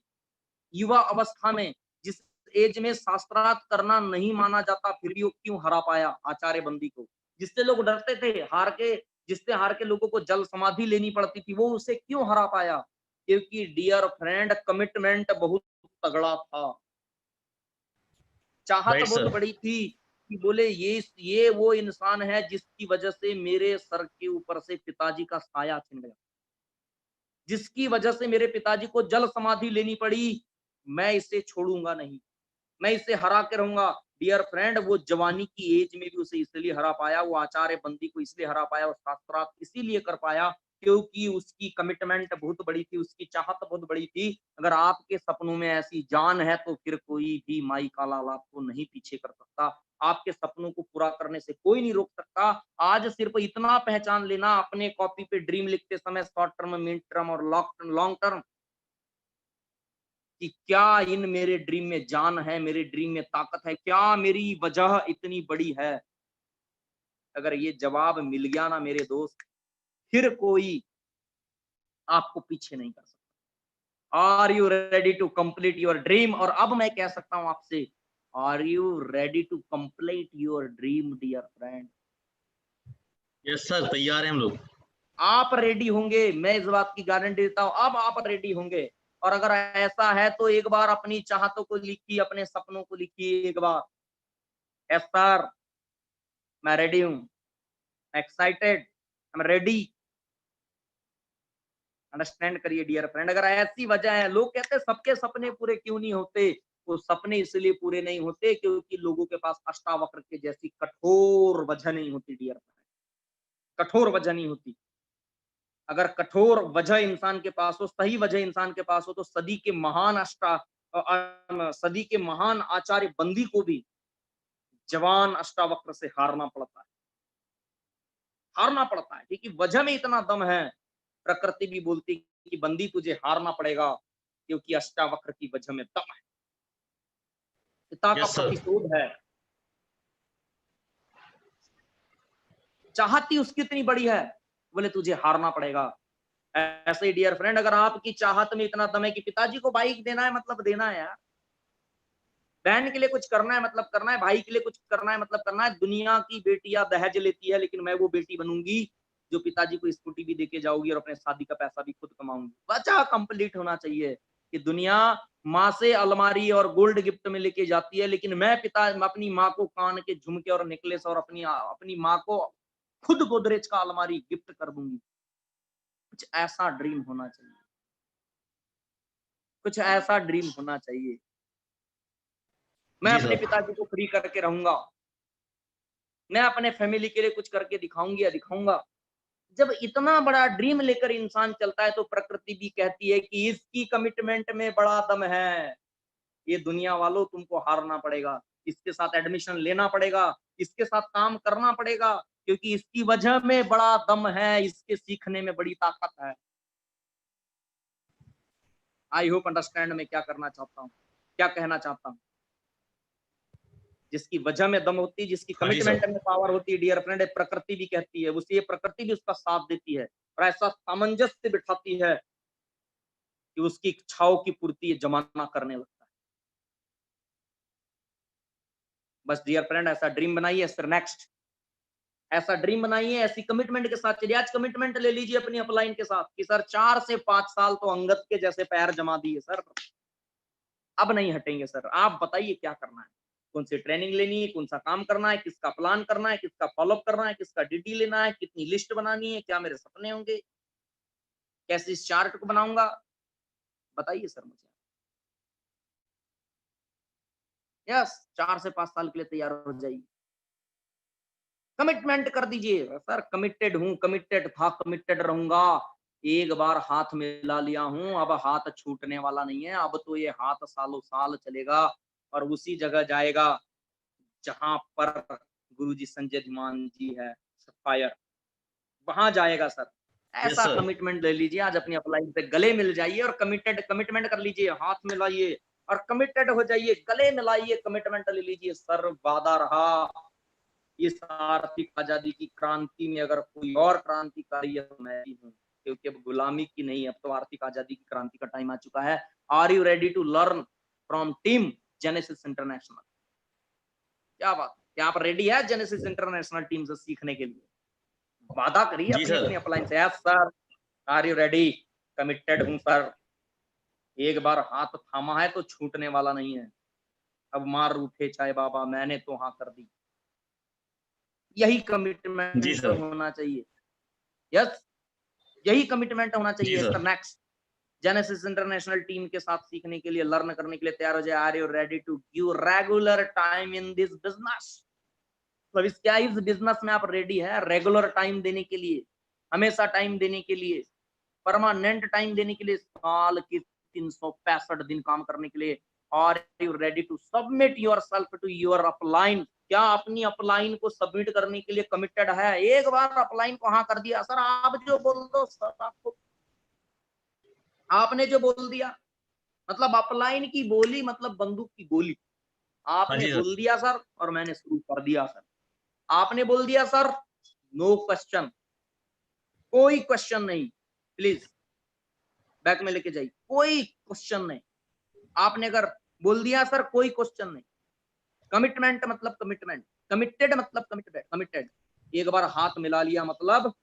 Speaker 1: युवा अवस्था में, जिस एज में शास्त्रार्थ करना नहीं माना जाता, फिर भी वो क्यों हरा पाया आचार्य बंदी को? जिससे लोग डरते थे हार के, जिससे हार के लोगों को जल समाधि लेनी पड़ती थी, वो उसे क्यों हरा पाया? क्योंकि डियर फ्रेंड कमिटमेंट बहुत तगड़ा था, चाहत
Speaker 2: राइट
Speaker 1: बहुत
Speaker 2: सर।
Speaker 1: बड़ी थी कि बोले ये वो इंसान है जिसकी वजह से मेरे सर के ऊपर से पिताजी का साया छिन गया, जिसकी वजह से मेरे पिताजी को जल समाधि लेनी पड़ी, मैं इसे छोड़ूंगा नहीं, मैं इसे हरा के रहूंगा। डियर फ्रेंड, वो जवानी की एज में भी उसे इसलिए हरा पाया, वो आचार्य बंदी को इसलिए हरा पाया, और शास्त्रार्थ इसीलिए कर पाया क्योंकि उसकी कमिटमेंट बहुत बड़ी थी, उसकी चाहत बहुत बड़ी थी। अगर आपके सपनों में ऐसी जान है तो फिर कोई भी माई का लाल आपको नहीं पीछे कर सकता। आपके सपनों को पूरा करने से कोई नहीं रोक सकता। आज सिर्फ इतना पहचान लेना अपने कॉपी पे ड्रीम लिखते समय, शॉर्ट टर्म, मिड टर्म और लॉन्ग टर्म, कि क्या इन मेरे ड्रीम में जान है, मेरे ड्रीम में ताकत है, क्या मेरी वजह इतनी बड़ी है? अगर ये जवाब मिल गया ना मेरे दोस्त, फिर कोई आपको पीछे नहीं कर सकता। Are you ready to complete your dream? और अब मैं कह सकता हूं आपसे, are you ready to complete your dream dear friend?
Speaker 2: Yes sir, तैयार हैं हम लोग।
Speaker 1: आप रेडी होंगे, मैं इस बात की गारंटी देता हूं, अब आप रेडी होंगे। और अगर ऐसा है तो एक बार अपनी चाहतों को लिखिए, अपने सपनों को लिखिए एक बार। यस सर, मैं रेडी हूं, excited, I am ready. Understand करिए डियर फ्रेंड, अगर ऐसी वजह है, लोग कहते हैं सबके सपने पूरे क्यों नहीं होते? वो सपने इसलिए पूरे नहीं होते क्योंकि लोगों के पास अष्टावक्र के जैसी कठोर वजह नहीं होती डियर फ्रेंड, कठोर वजह नहीं होती। अगर कठोर वजह इंसान के पास हो, सही वजह इंसान के पास हो, तो सदी के महान सदी के महान आचार्य बंदी को भी जवान अष्टावक्र से हारना पड़ता है, हारना पड़ता है, क्योंकि वजह में इतना दम है। प्रकृति भी बोलती कि बंदी तुझे हारना पड़ेगा, क्योंकि अष्टावक्र की वजह में दम है, पिता का
Speaker 2: यस सर।
Speaker 1: प्रतिशोध है। चाहती उसकी इतनी बड़ी है, बोले तुझे हारना पड़ेगा। ऐसे ही डियर फ्रेंड, अगर आपकी चाहत में इतना दम है कि पिताजी को बाइक देना है मतलब देना है यार, बहन के लिए कुछ करना है मतलब करना है, भाई के लिए कुछ करना है मतलब करना है। दुनिया की बेटियां दहेज लेती है, लेकिन मैं वो बेटी बनूंगी जो पिताजी को स्कूटी भी देके जाऊंगी और अपने शादी का पैसा भी खुद कमाऊंगी। बचा कंप्लीट होना चाहिए कि दुनिया माँ से अलमारी और गोल्ड गिफ्ट में लेके जाती है, लेकिन मैं अपनी माँ को कान के झुमके और नेकलेस और अपनी अपनी माँ को खुद गोदरेज का अलमारी गिफ्ट कर दूंगी। कुछ ऐसा ड्रीम होना चाहिए, कुछ ऐसा ड्रीम होना चाहिए। मैं
Speaker 2: जी
Speaker 1: अपने
Speaker 2: सर।
Speaker 1: पिताजी को फ्री करके रहूंगा, मैं अपने फैमिली के लिए कुछ करके दिखाऊंगी या दिखाऊंगा। जब इतना बड़ा ड्रीम लेकर इंसान चलता है तो प्रकृति भी कहती है कि इसकी कमिटमेंट में बड़ा दम है, ये दुनिया वालों तुमको हारना पड़ेगा, इसके साथ एडमिशन लेना पड़ेगा, इसके साथ काम करना पड़ेगा, क्योंकि इसकी वजह में बड़ा दम है, इसके सीखने में बड़ी ताकत है। आई होप अंडरस्टैंड मैं क्या करना चाहता हूँ, क्या कहना चाहता हूँ। जिसकी वजह में दम होती है, जिसकी
Speaker 2: हाँ जी सर।
Speaker 1: कमिटमेंट में पावर होती है, डियर फ्रेंड, प्रकृति भी कहती है, उसे ये प्रकृति भी उसका साथ देती है और ऐसा सामंजस्य बिठाती है कि उसकी इच्छाओं की पूर्ति ये जमाना करने लगता है। बस डियर फ्रेंड, ऐसा ड्रीम बनाइए, फिर नेक्स्ट ऐसा ड्रीम बनाइए, ऐसी कमिटमेंट के साथ चलिए। आज कमिटमेंट ले लीजिए अपनी अपलाइन के साथ कि सर 4 से 5 साल तो अंगद के जैसे पैर जमा दिए सर, अब नहीं हटेंगे सर। आप बताइए क्या करना है, कौन सी ट्रेनिंग लेनी है, कौन सा काम करना है, किसका प्लान करना है, किसका फॉलोअप करना है, किसका डीडी लेना है, कितनी लिस्ट बनानी है, क्या मेरे सपने होंगे, कैसे इस चार्ट को बनाऊंगा, बताइए सर मुझे। यस, 4 से 5 साल के लिए तैयार हो जाइए, कमिटमेंट कर दीजिए। सर कमिटेड हूँ, कमिटेड था, कमिटेड रहूंगा। एक बार हाथ मिला लिया हूँ, अब हाथ छूटने वाला नहीं है। अब तो ये हाथ सालों साल चलेगा और उसी जगह जाएगा जहां पर गुरुजी संजय धीमान जी है, सफायर, वहां जाएगा सर।
Speaker 2: यस
Speaker 1: ऐसा
Speaker 2: सर।
Speaker 1: कमिटमेंट ले लीजिए, आज अपनी अपलाइन से गले मिल जाइए और कमिटमेंट कर लीजिए, हाथ मिलाइए और कमिटेड हो जाइए, गले मिलाइए, कमिटमेंट ले लीजिए। सर वादा रहा, इस आर्थिक आजादी की क्रांति में अगर कोई और क्रांतिकारी है तो मैं ही हूँ, क्योंकि अब गुलामी की नहीं, अब तो आर्थिक आजादी की क्रांति का टाइम आ चुका है। Are you ready to learn from team Genesis International? क्या बात है, क्या आप रेडी है जेनेसिस इंटरनेशनल टीम से सीखने के लिए? वादा करिए
Speaker 2: जी
Speaker 1: अपनी
Speaker 2: सर।
Speaker 1: अपनी अपलाइन से, yes sir, are you ready, committed हूं सर, एक बार हाथ थामा है तो छूटने वाला नहीं है। अब मार उठे चाहे बाबा, मैंने तो हाँ कर दी। यही
Speaker 2: जी
Speaker 1: कमिटमेंट
Speaker 2: सर।
Speaker 1: होना चाहिए। यस, यही कमिटमेंट होना
Speaker 2: जी
Speaker 1: चाहिए।
Speaker 2: Sir.
Speaker 1: Next genesis international team के साथ सीखने के लिए, लर्न करने के लिए तैयार हो जाए। Are you ready to give regular time in this business? मतलब इस क्या इस बिजनेस में आप रेडी है रेगुलर टाइम देने के लिए, हमेशा टाइम देने के लिए, परमानेंट टाइम देने के लिए, साल के 365 दिन काम करने के लिए? Are you ready to submit yourself to your upline? क्या अपनी अपलाइन को सबमिट करने के लिए कमिटेड है? एक बार अपलाइन को हाँ कर दिया सर, आप जो बोल दो सर, आपको आपने जो बोल दिया मतलब अपलाइन की बोली मतलब बंदूक की गोली।
Speaker 2: हाँ
Speaker 1: आपने
Speaker 2: जी सर।
Speaker 1: बोल दिया सर और मैंने शुरू कर दिया सर। आपने बोल दिया सर, नो क्वेश्चन, कोई क्वेश्चन नहीं, प्लीज बैक में लेके जाइए, कोई क्वेश्चन नहीं। आपने अगर बोल दिया सर, कोई क्वेश्चन नहीं। कमिटमेंट मतलब कमिटमेंट, कमिटेड मतलब कमिटेड, कमिटेड। एक बार हाथ मिला लिया मतलब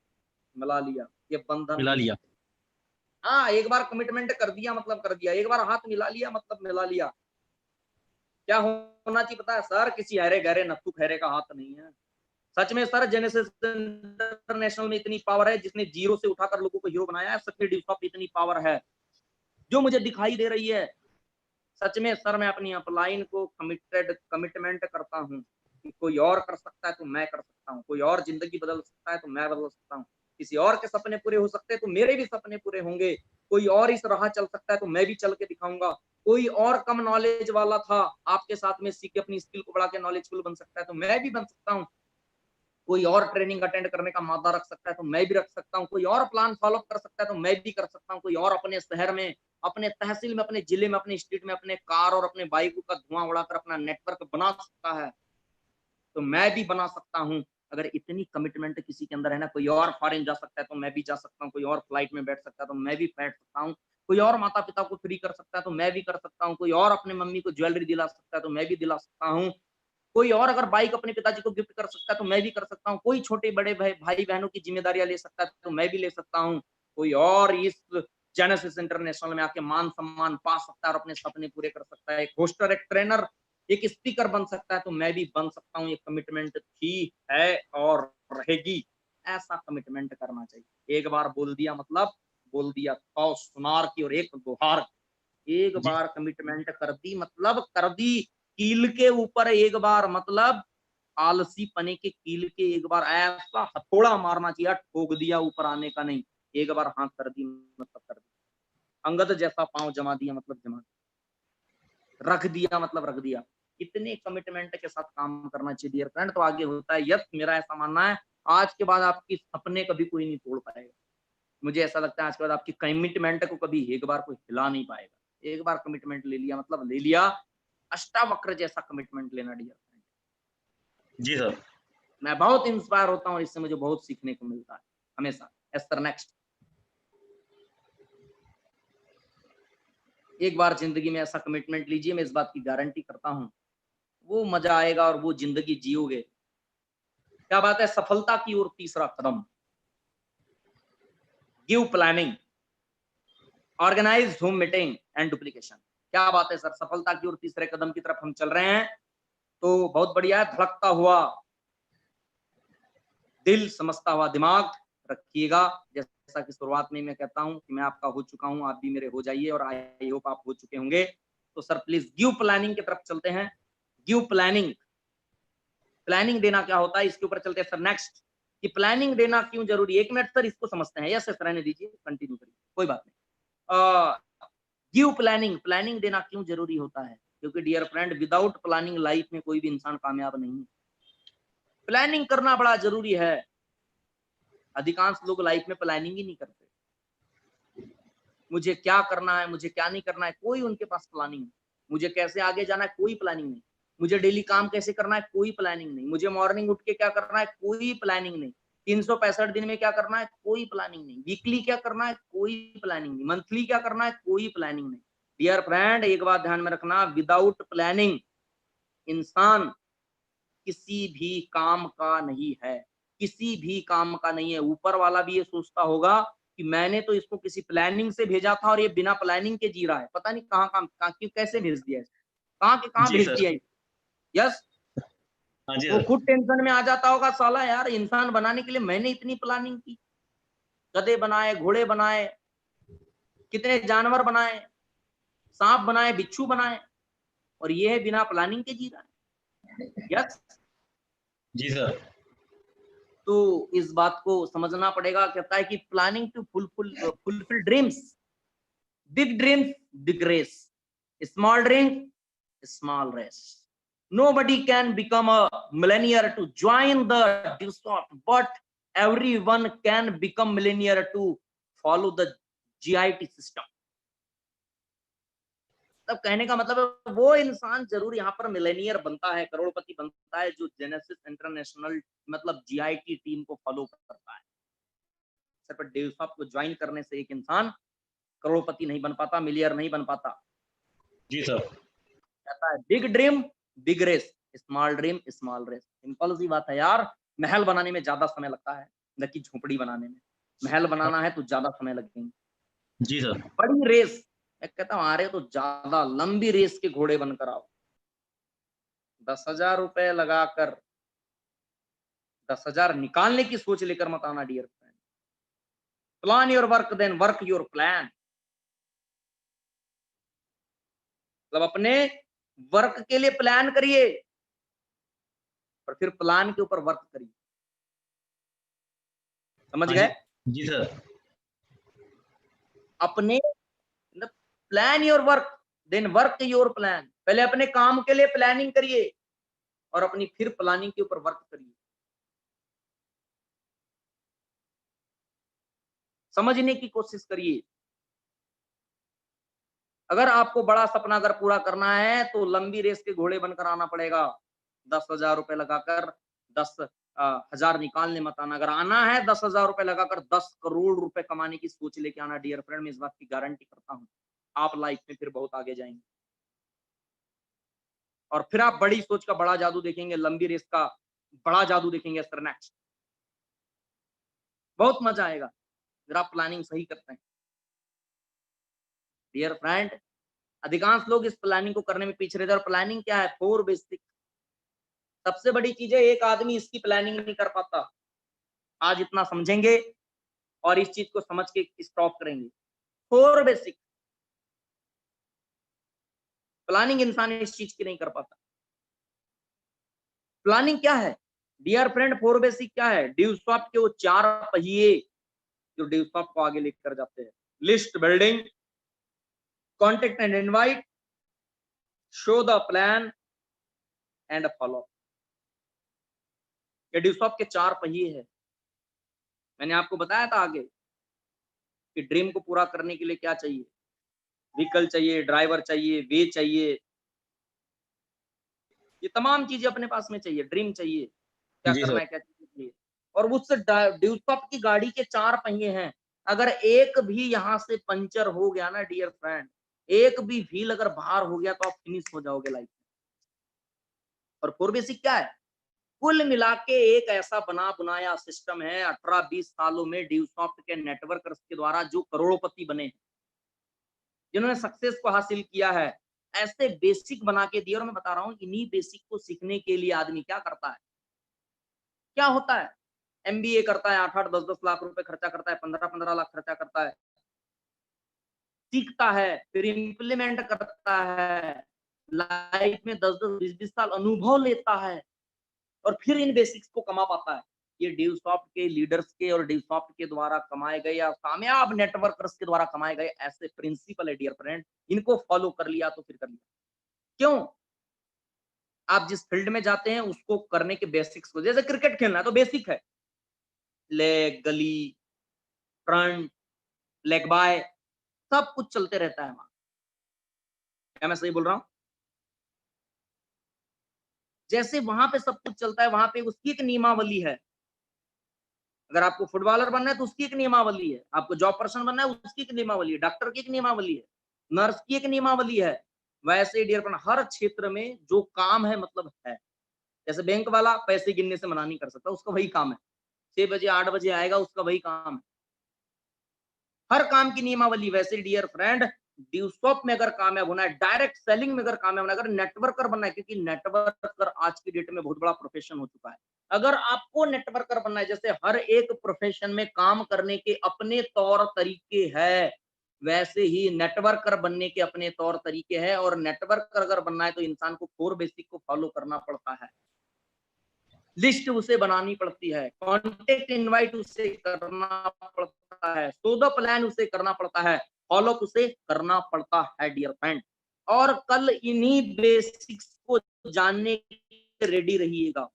Speaker 1: मिला लिया, ये बंधन
Speaker 2: मिला
Speaker 1: नहीं है।
Speaker 2: लिया।
Speaker 1: हाँ, एक बार कमिटमेंट कर दिया मतलब कर दिया, एक बार हाथ मिला लिया मतलब मिला लिया। क्या होना चाहिए पता है सर? किसी हरे गहरे नत्थु खैरे का हाथ नहीं है। सच में सर, जेनेसिस इंटरनेशनल में इतनी पावर है, जिसने जीरो से उठाकर लोगों को हीरो बनाया है, सच में डिस्टॉप इतनी पावर है जो मुझे दिखाई दे रही है। सच में सर, मैं अपनी अपलाइन को कमिटमेंट करता हूँ कि कोई और कर सकता है तो मैं कर सकता हूँ, कोई और जिंदगी बदल सकता है तो मैं बदल सकता हूँ, किसी और के सपने पूरे हो सकते हैं तो मेरे भी सपने पूरे होंगे, कोई और इस राह चल सकता है तो मैं भी चल के दिखाऊंगा, कोई और कम नॉलेज वाला था, आपके साथ में सीख के अपनी स्किल को बढ़ा के नॉलेजफुल बन सकता है, तो मैं भी बन सकता हूँ। कोई और ट्रेनिंग अटेंड करने का मादा रख सकता है तो मैं भी रख सकता हूँ। कोई और प्लान फॉलो कर सकता है तो मैं भी कर सकता हूँ। कोई और अपने शहर में, अपने तहसील में, अपने जिले में, अपने स्टेट में अपने कार और अपने बाइक का धुआं उड़ाकर अपना नेटवर्क बना सकता है, तो मैं भी बना सकता हूँ। अगर इतनी कमिटमेंट किसी के अंदर है ना, कोई और फॉरेन जा सकता है तो मैं भी जा सकता हूँ। कोई और फ्लाइट में बैठ सकता है तो मैं भी बैठ सकता हूँ। कोई और माता पिता को फ्री कर सकता है तो मैं भी कर सकता हूँ। कोई और अपने मम्मी को ज्वेलरी दिला सकता है तो मैं भी दिला सकता हूँ। कोई और अगर बाइक अपने पिताजी को गिफ्ट कर सकता है तो मैं भी कर सकता हूँ। कोई छोटे बड़े भाई बहनों की जिम्मेदारियां ले सकता है तो मैं भी ले सकता हूँ। कोई और इस जेनेसिस इंटरनेशनल में आके मान सम्मान पा सकता है और अपने सपने पूरे कर सकता है। एक होस्टर, एक ट्रेनर, एक स्पीकर बन सकता है तो मैं भी बन सकता हूँ। ये कमिटमेंट थी, है और रहेगी। ऐसा कमिटमेंट करना चाहिए। एक बार बोल दिया मतलब बोल दिया, सौ सुनार की और एक गुहार। एक
Speaker 2: जी
Speaker 1: बार कमिटमेंट कर दी मतलब कर दी। कील के ऊपर एक बार मतलब आलसी पने के कील के एक बार ऐसा हथौड़ा मारना चाहिए, ठोक दिया, ऊपर आने का नहीं। एक बार हाँ कर दी मतलब कर दी। अंगद जैसा पांव जमा दिया मतलब जमा दिया। रख दिया मतलब रख दिया। इतने कमिटमेंट के साथ काम करना चाहिए डियर फ्रेंड, तो आगे होता है। यस, मेरा ऐसा मानना है, आज के बाद आपकी सपने कभी कोई नहीं तोड़ पाएगा। मुझे ऐसा लगता है आज के बाद आपकी कमिटमेंट को कभी एक बार कोई हिला नहीं पाएगा। एक बार कमिटमेंट ले लिया मतलब ले लिया। अष्टावक्र जैसा कमिटमेंट लेना डियर फ्रेंड।
Speaker 2: जी सर।
Speaker 1: मैं बहुत इंस्पायर होता हूँ, इससे मुझे बहुत सीखने को मिलता है हमेशा। एस्टर नेक्स्ट। एक बार जिंदगी में ऐसा कमिटमेंट लीजिए, मैं इस बात की गारंटी करता हूँ, वो मजा आएगा और वो जिंदगी जियोगे। क्या बात है। सफलता की ओर तीसरा कदम, give planning, organise home meeting and duplication. क्या बात है सर, सफलता की ओर तीसरे कदम की तरफ हम चल रहे हैं, तो बहुत बढ़िया है। धड़कता हुआ दिल, समझता हुआ दिमाग रखिएगा। जैसा कि शुरुआत में मैं कहता हूं कि मैं आपका हो चुका हूं, आप भी मेरे हो जाइए, और आई होप आप हो चुके होंगे। तो सर प्लीज गिव प्लानिंग की तरफ चलते हैं। गिव प्लानिंग, प्लानिंग देना क्या होता है, इसके ऊपर चलते हैं सर नेक्स्ट, कि प्लानिंग देना क्यों जरूरी है। 1 मिनट सर इसको समझते हैं। यस सर, रहने दीजिए, कंटिन्यू करिए, कोई बात नहीं। गिव प्लानिंग, प्लानिंग देना क्यों जरूरी होता है, क्योंकि dear friend without planning life में कोई भी इंसान कामयाब नहीं है। प्लानिंग करना बड़ा जरूरी है। अधिकांश लोग लाइफ में प्लानिंग ही नहीं करते। मुझे क्या करना है, मुझे क्या नहीं करना है, कोई उनके पास प्लानिंग नहीं। मुझे कैसे आगे जाना है, कोई प्लानिंग नहीं। मुझे डेली काम कैसे करना है, कोई प्लानिंग नहीं। मुझे मॉर्निंग उठ के क्या करना है, कोई प्लानिंग नहीं। 365 दिन में क्या करना है, कोई प्लानिंग नहीं। वीकली क्या करना है, कोई प्लानिंग नहीं। मंथली क्या करना है, कोई प्लानिंग नहीं। डियर फ्रेंड, एक बात ध्यान में रखना, विदाउट प्लानिंग इंसान किसी भी काम का नहीं है। किसी भी काम का नहीं है। ऊपर वाला भी ये सोचता होगा कि मैंने तो इसको किसी प्लानिंग से भेजा था और ये बिना प्लानिंग के जी रहा है, पता नहीं कहाँ काम कहाँ क्यों कैसे भेज दिया, कहाँ के कहाँ
Speaker 2: जी
Speaker 1: भेज
Speaker 2: सर।
Speaker 1: दिया। यस,
Speaker 2: हाँ जी
Speaker 1: वो
Speaker 2: सर।
Speaker 1: खुद टेंशन में आ जाता होगा, साला यार इंसान बनाने के लिए मैंने इतनी प्लानिंग की, गधे बनाए, घोड़े बनाए, कितने जानवर बनाए, सांप बनाए, बिच्छू बनाए, और ये है बिना प्लानिंग के जी रहा है। यस,
Speaker 2: जी सर।
Speaker 1: तो इस बात को समझना पड़ेगा। कहता है कि planning to fulfil dreams, big dreams, big race, small dream, small race. Nobody can become a millionaire to join the resort, but everyone can become millionaire to follow the GIT system. तब कहने का मतलब है वो इंसान जरूर यहाँ पर मिलेनियर बनता है, करोड़पति बनता है, जो जेनेसिस इंटरनेशनल मतलब जीआईटी टीम को फॉलो करता है। सिर्फ डेव साहब को ज्वाइन करने से एक इंसान करोड़पति नहीं बन पाता, मिलियर नहीं बन पाता।
Speaker 2: जी सर।
Speaker 1: कहता है big dream big race, small dream small race. Simple सी बात है यार, महल बनाने में ज्यादा समय लगता है न कि झोपड़ी बनाने में। महल बनाना है तो ज्यादा समय लगेंगे।
Speaker 2: जी सर।
Speaker 1: बड़ी रेस, मैं कहता हूँ आ रहे तो ज्यादा लंबी रेस के घोड़े बनकर आओ। 10,000 रुपए लगाकर 10,000 निकालने की सोच लेकर मत आना dear friend. Plan your work then work your plan. मतलब अपने वर्क के लिए प्लान करिए और फिर प्लान के ऊपर वर्क करिए। समझ
Speaker 2: हाँ
Speaker 1: गए।
Speaker 2: जी। जी सर।
Speaker 1: अपने plan your work then work your plan. पहले अपने काम के लिए प्लानिंग करिए और अपनी फिर प्लानिंग के ऊपर वर्क करिए। समझने की कोशिश करिए। अगर आपको बड़ा सपना अगर पूरा करना है तो लंबी रेस के घोड़े बनकर आना पड़ेगा। 10,000 रुपए लगाकर 10,000 निकालने मत आना। अगर आना है 10,000 रुपए लगाकर 10 करोड़ रुपए कमाने की सोच लेके आना डियर फ्रेंड, मैं इस बात की गारंटी करता हूं आप लाइफ में फिर बहुत आगे जाएंगे। और फिर आप बड़ी सोच का बड़ा जादू देखेंगे, लंबी रेस का बड़ा जादू देखेंगे सर नेक्स्ट। बहुत मजा आएगा अगर आप प्लानिंग सही करते हैं। डियर फ्रेंड, अधिकांश लोग इस प्लानिंग को करने में पीछे रहते हैं। और प्लानिंग क्या है? 4 बेसिक। सबसे बड़ी चीज है, एक आदमी इसकी प्लानिंग नहीं कर पाता। आज इतना समझेंगे और इस चीज को समझ के स्टॉप करेंगे। 4 बेसिक प्लानिंग इंसान इस चीज की नहीं कर पाता। प्लानिंग क्या है डियर फ्रेंड? 4 बेसिक क्या है? ड्यूसॉफ्ट के वो 4 पहिए जो ड्यूसॉफ्ट को आगे लेकर जाते हैं। List building, contact and invite, show the plan and follow. ये ड्यूसॉफ्ट के 4 पहिए हैं। मैंने आपको बताया था आगे कि ड्रीम को पूरा करने के लिए क्या चाहिए। व्हीकल चाहिए, ड्राइवर चाहिए, वे चाहिए, ये तमाम चीजें अपने पास में चाहिए। ड्रीम चाहिए, क्या
Speaker 2: जी
Speaker 1: करना
Speaker 2: सर।
Speaker 1: है, क्या चीजें चाहिए। और उस ड्यूसॉफ्ट की गाड़ी के 4 पहिए हैं। अगर एक भी यहां से पंचर हो गया ना डियर फ्रेंड, एक भी व्हील अगर बाहर हो गया तो आप फिनिश हो जाओगे लाइफ में। और 4 बेसिक क्या है? कुल मिला के एक ऐसा बना बुनाया सिस्टम है 18-20 सालों में ड्यूसॉफ्ट के नेटवर्कर्स के द्वारा जो करोड़पति बने हैं, जिन्होंने सक्सेस को हासिल किया है, ऐसे बेसिक बना के दिए। और मैं बता रहा हूं इन्हीं बेसिक को सीखने के लिए आदमी क्या करता है, क्या होता है? एमबीए करता है, 8-8, 10-10 लाख रुपए खर्चा करता है, 15-15 लाख खर्चा करता है, सीखता है, फिर इंप्लीमेंट करता है, लाइफ में 10-10, 20-20 साल अनुभव लेता है और फिर इन बेसिक्स को कमा पाता है। ये ड्यूसॉफ्ट के लीडर्स के और ड्यूसॉफ्ट के द्वारा कमाए गए या कामयाब नेटवर्कर्स के द्वारा कमाए गए ऐसे प्रिंसिपल है डियर फ्रेंड। इनको फॉलो कर लिया तो फिर कर लिया। क्यों? आप जिस फील्ड में जाते हैं उसको करने के बेसिक्स को, जैसे क्रिकेट खेलना है तो बेसिक है, लेग, गली, फ्रंट, लेग बाय, सब कुछ चलते रहता है वहां। क्या मैं सही बोल रहा हूं? जैसे वहां पे सब कुछ चलता है, वहां पे उसकी एक नियमावली है। अगर आपको फुटबॉलर बनना है तो उसकी एक नियमावली है, आपको जॉब पर्सन बनना है उसकी एक नियमावली है, डॉक्टर की एक नियमावली है, नर्स की एक नियमावली है। वैसे डियर फ्रेंड, हर क्षेत्र में जो काम है मतलब है। जैसे बैंक वाला पैसे गिनने से मना नहीं कर सकता, उसका वही काम है। 6 बजे 8 बजे आएगा, उसका वही काम है। हर काम की नियमावली। वैसे डियर फ्रेंड, ड्यूसॉफ्ट में अगर कामयाब होना है, डायरेक्ट सेलिंग में अगर कामयाब होना है, अगर नेटवर्कर बनना है, क्योंकि नेटवर्कर आज की डेट में बहुत बड़ा प्रोफेशन हो चुका है। अगर आपको नेटवर्कर बनना है, जैसे हर एक प्रोफेशन में काम करने के अपने तौर तरीके हैं, वैसे ही नेटवर्कर बनने के अपने तौर तरीके हैं। और नेटवर्कर अगर बनना है तो इंसान को 4 बेसिक को फॉलो करना पड़ता है। लिस्ट उसे बनानी पड़ती है, कॉन्टेक्ट इनवाइट उसे करना पड़ता है, शो द प्लान उसे करना पड़ता है, फॉलो उसे करना पड़ता है डियर फ्रेंड। और कल इन्हीं बेसिक्स को जानने के लिए रेडी रहिएगा।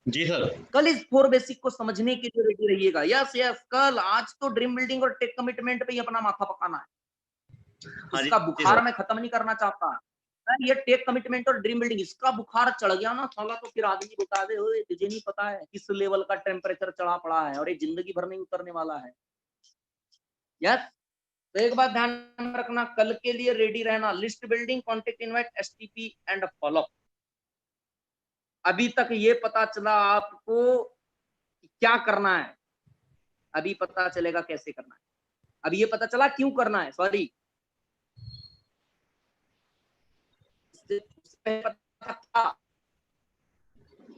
Speaker 2: जी सर।
Speaker 1: कल इस 4 बेसिक को समझने के लिए रेडी रहिएगा। यस यस, कल। आज तो ड्रीम बिल्डिंग और टेक कमिटमेंट पे ही अपना माथा पकाना है।
Speaker 2: हाँ जी।
Speaker 1: इसका
Speaker 2: जी
Speaker 1: बुखार
Speaker 2: सर।
Speaker 1: मैं खत्म नहीं करना चाहता। ये टेक कमिटमेंट और ड्रीम बिल्डिंग, इसका बुखार चढ़ गया ना साला, तो फिर आदमी बता दे, ओए तुझे नहीं पता है किस लेवल का टेम्परेचर चढ़ा पड़ा है और ये जिंदगी भर नहीं उतरने वाला है। यस। तो एक बात ध्यान में रखना, कल के लिए रेडी रहना। List building, contact invite, STP and follow. अभी तक ये पता चला आपको कि क्या करना है, अभी पता चलेगा कैसे करना है। अभी ये पता चला क्यों करना है, सॉरी, पता था,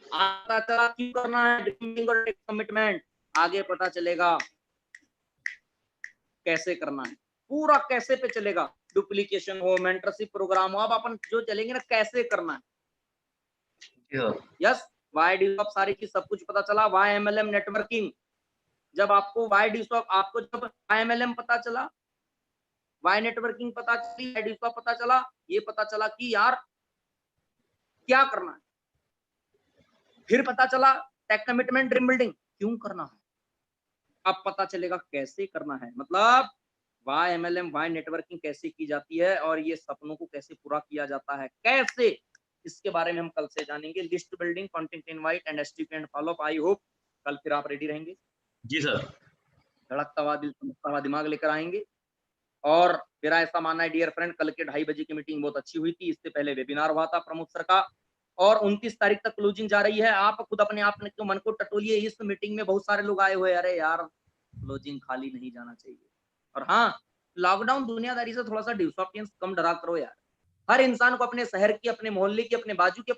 Speaker 1: पता चला क्यों करना है ड्रीमिंग और कमिटमेंट। आगे पता चलेगा कैसे करना है। पूरा कैसे पे चलेगा, डुप्लीकेशन हो, मेंटरशिप प्रोग्राम हो, अब अपन जो चलेंगे ना कैसे करना है।
Speaker 2: जी सर।
Speaker 1: यस। वाई डिसॉप सारी चीज सब कुछ पता चला। वाई एमएलएम नेटवर्किंग, जब आपको वाई डिसॉप, आपको जब वाई एमएलएम पता चला वाई नेटवर्किंग पता चली, डिस्पा पता चला, ये पता चला कि यार क्या करना है। फिर पता चला टेक कमिटमेंट ड्रीम बिल्डिंग क्यों करना है, अब पता चलेगा कैसे करना है। मतलब वाई एमएलएम, वाई नेटवर्किंग कैसे की जाती है और ये सपनों को कैसे पूरा किया जाता है, कैसे, इसके बारे में हम कल से जानेंगे। List building, content invite and STP and follow up. I hope कल फिर आप रेडी रहेंगे,
Speaker 2: जी सर।
Speaker 1: धड़कता हुआ दिल, चमकता हुआ दिमाग लेकर आएंगे। और मेरा ऐसा मानना है डियर फ्रेंड, कल के 2:30 बजे की मीटिंग बहुत अच्छी हुई थी। इससे पहले वेबिनार हुआ था प्रमुख सर का, और 29 तारीख तक क्लोजिंग जा रही है। आप खुद अपने आप को मन को टटोलिए, इस मीटिंग में बहुत सारे लोग आए हुए, अरे यार क्लोजिंग खाली नहीं जाना चाहिए। और हाँ, लॉकडाउन दुनियादारी से थोड़ा सा डिसऑप्टियंस कम डरा करो यार। हर इंसान को अपने शहर की, अपने मोहल्ले की, अपने बाजू की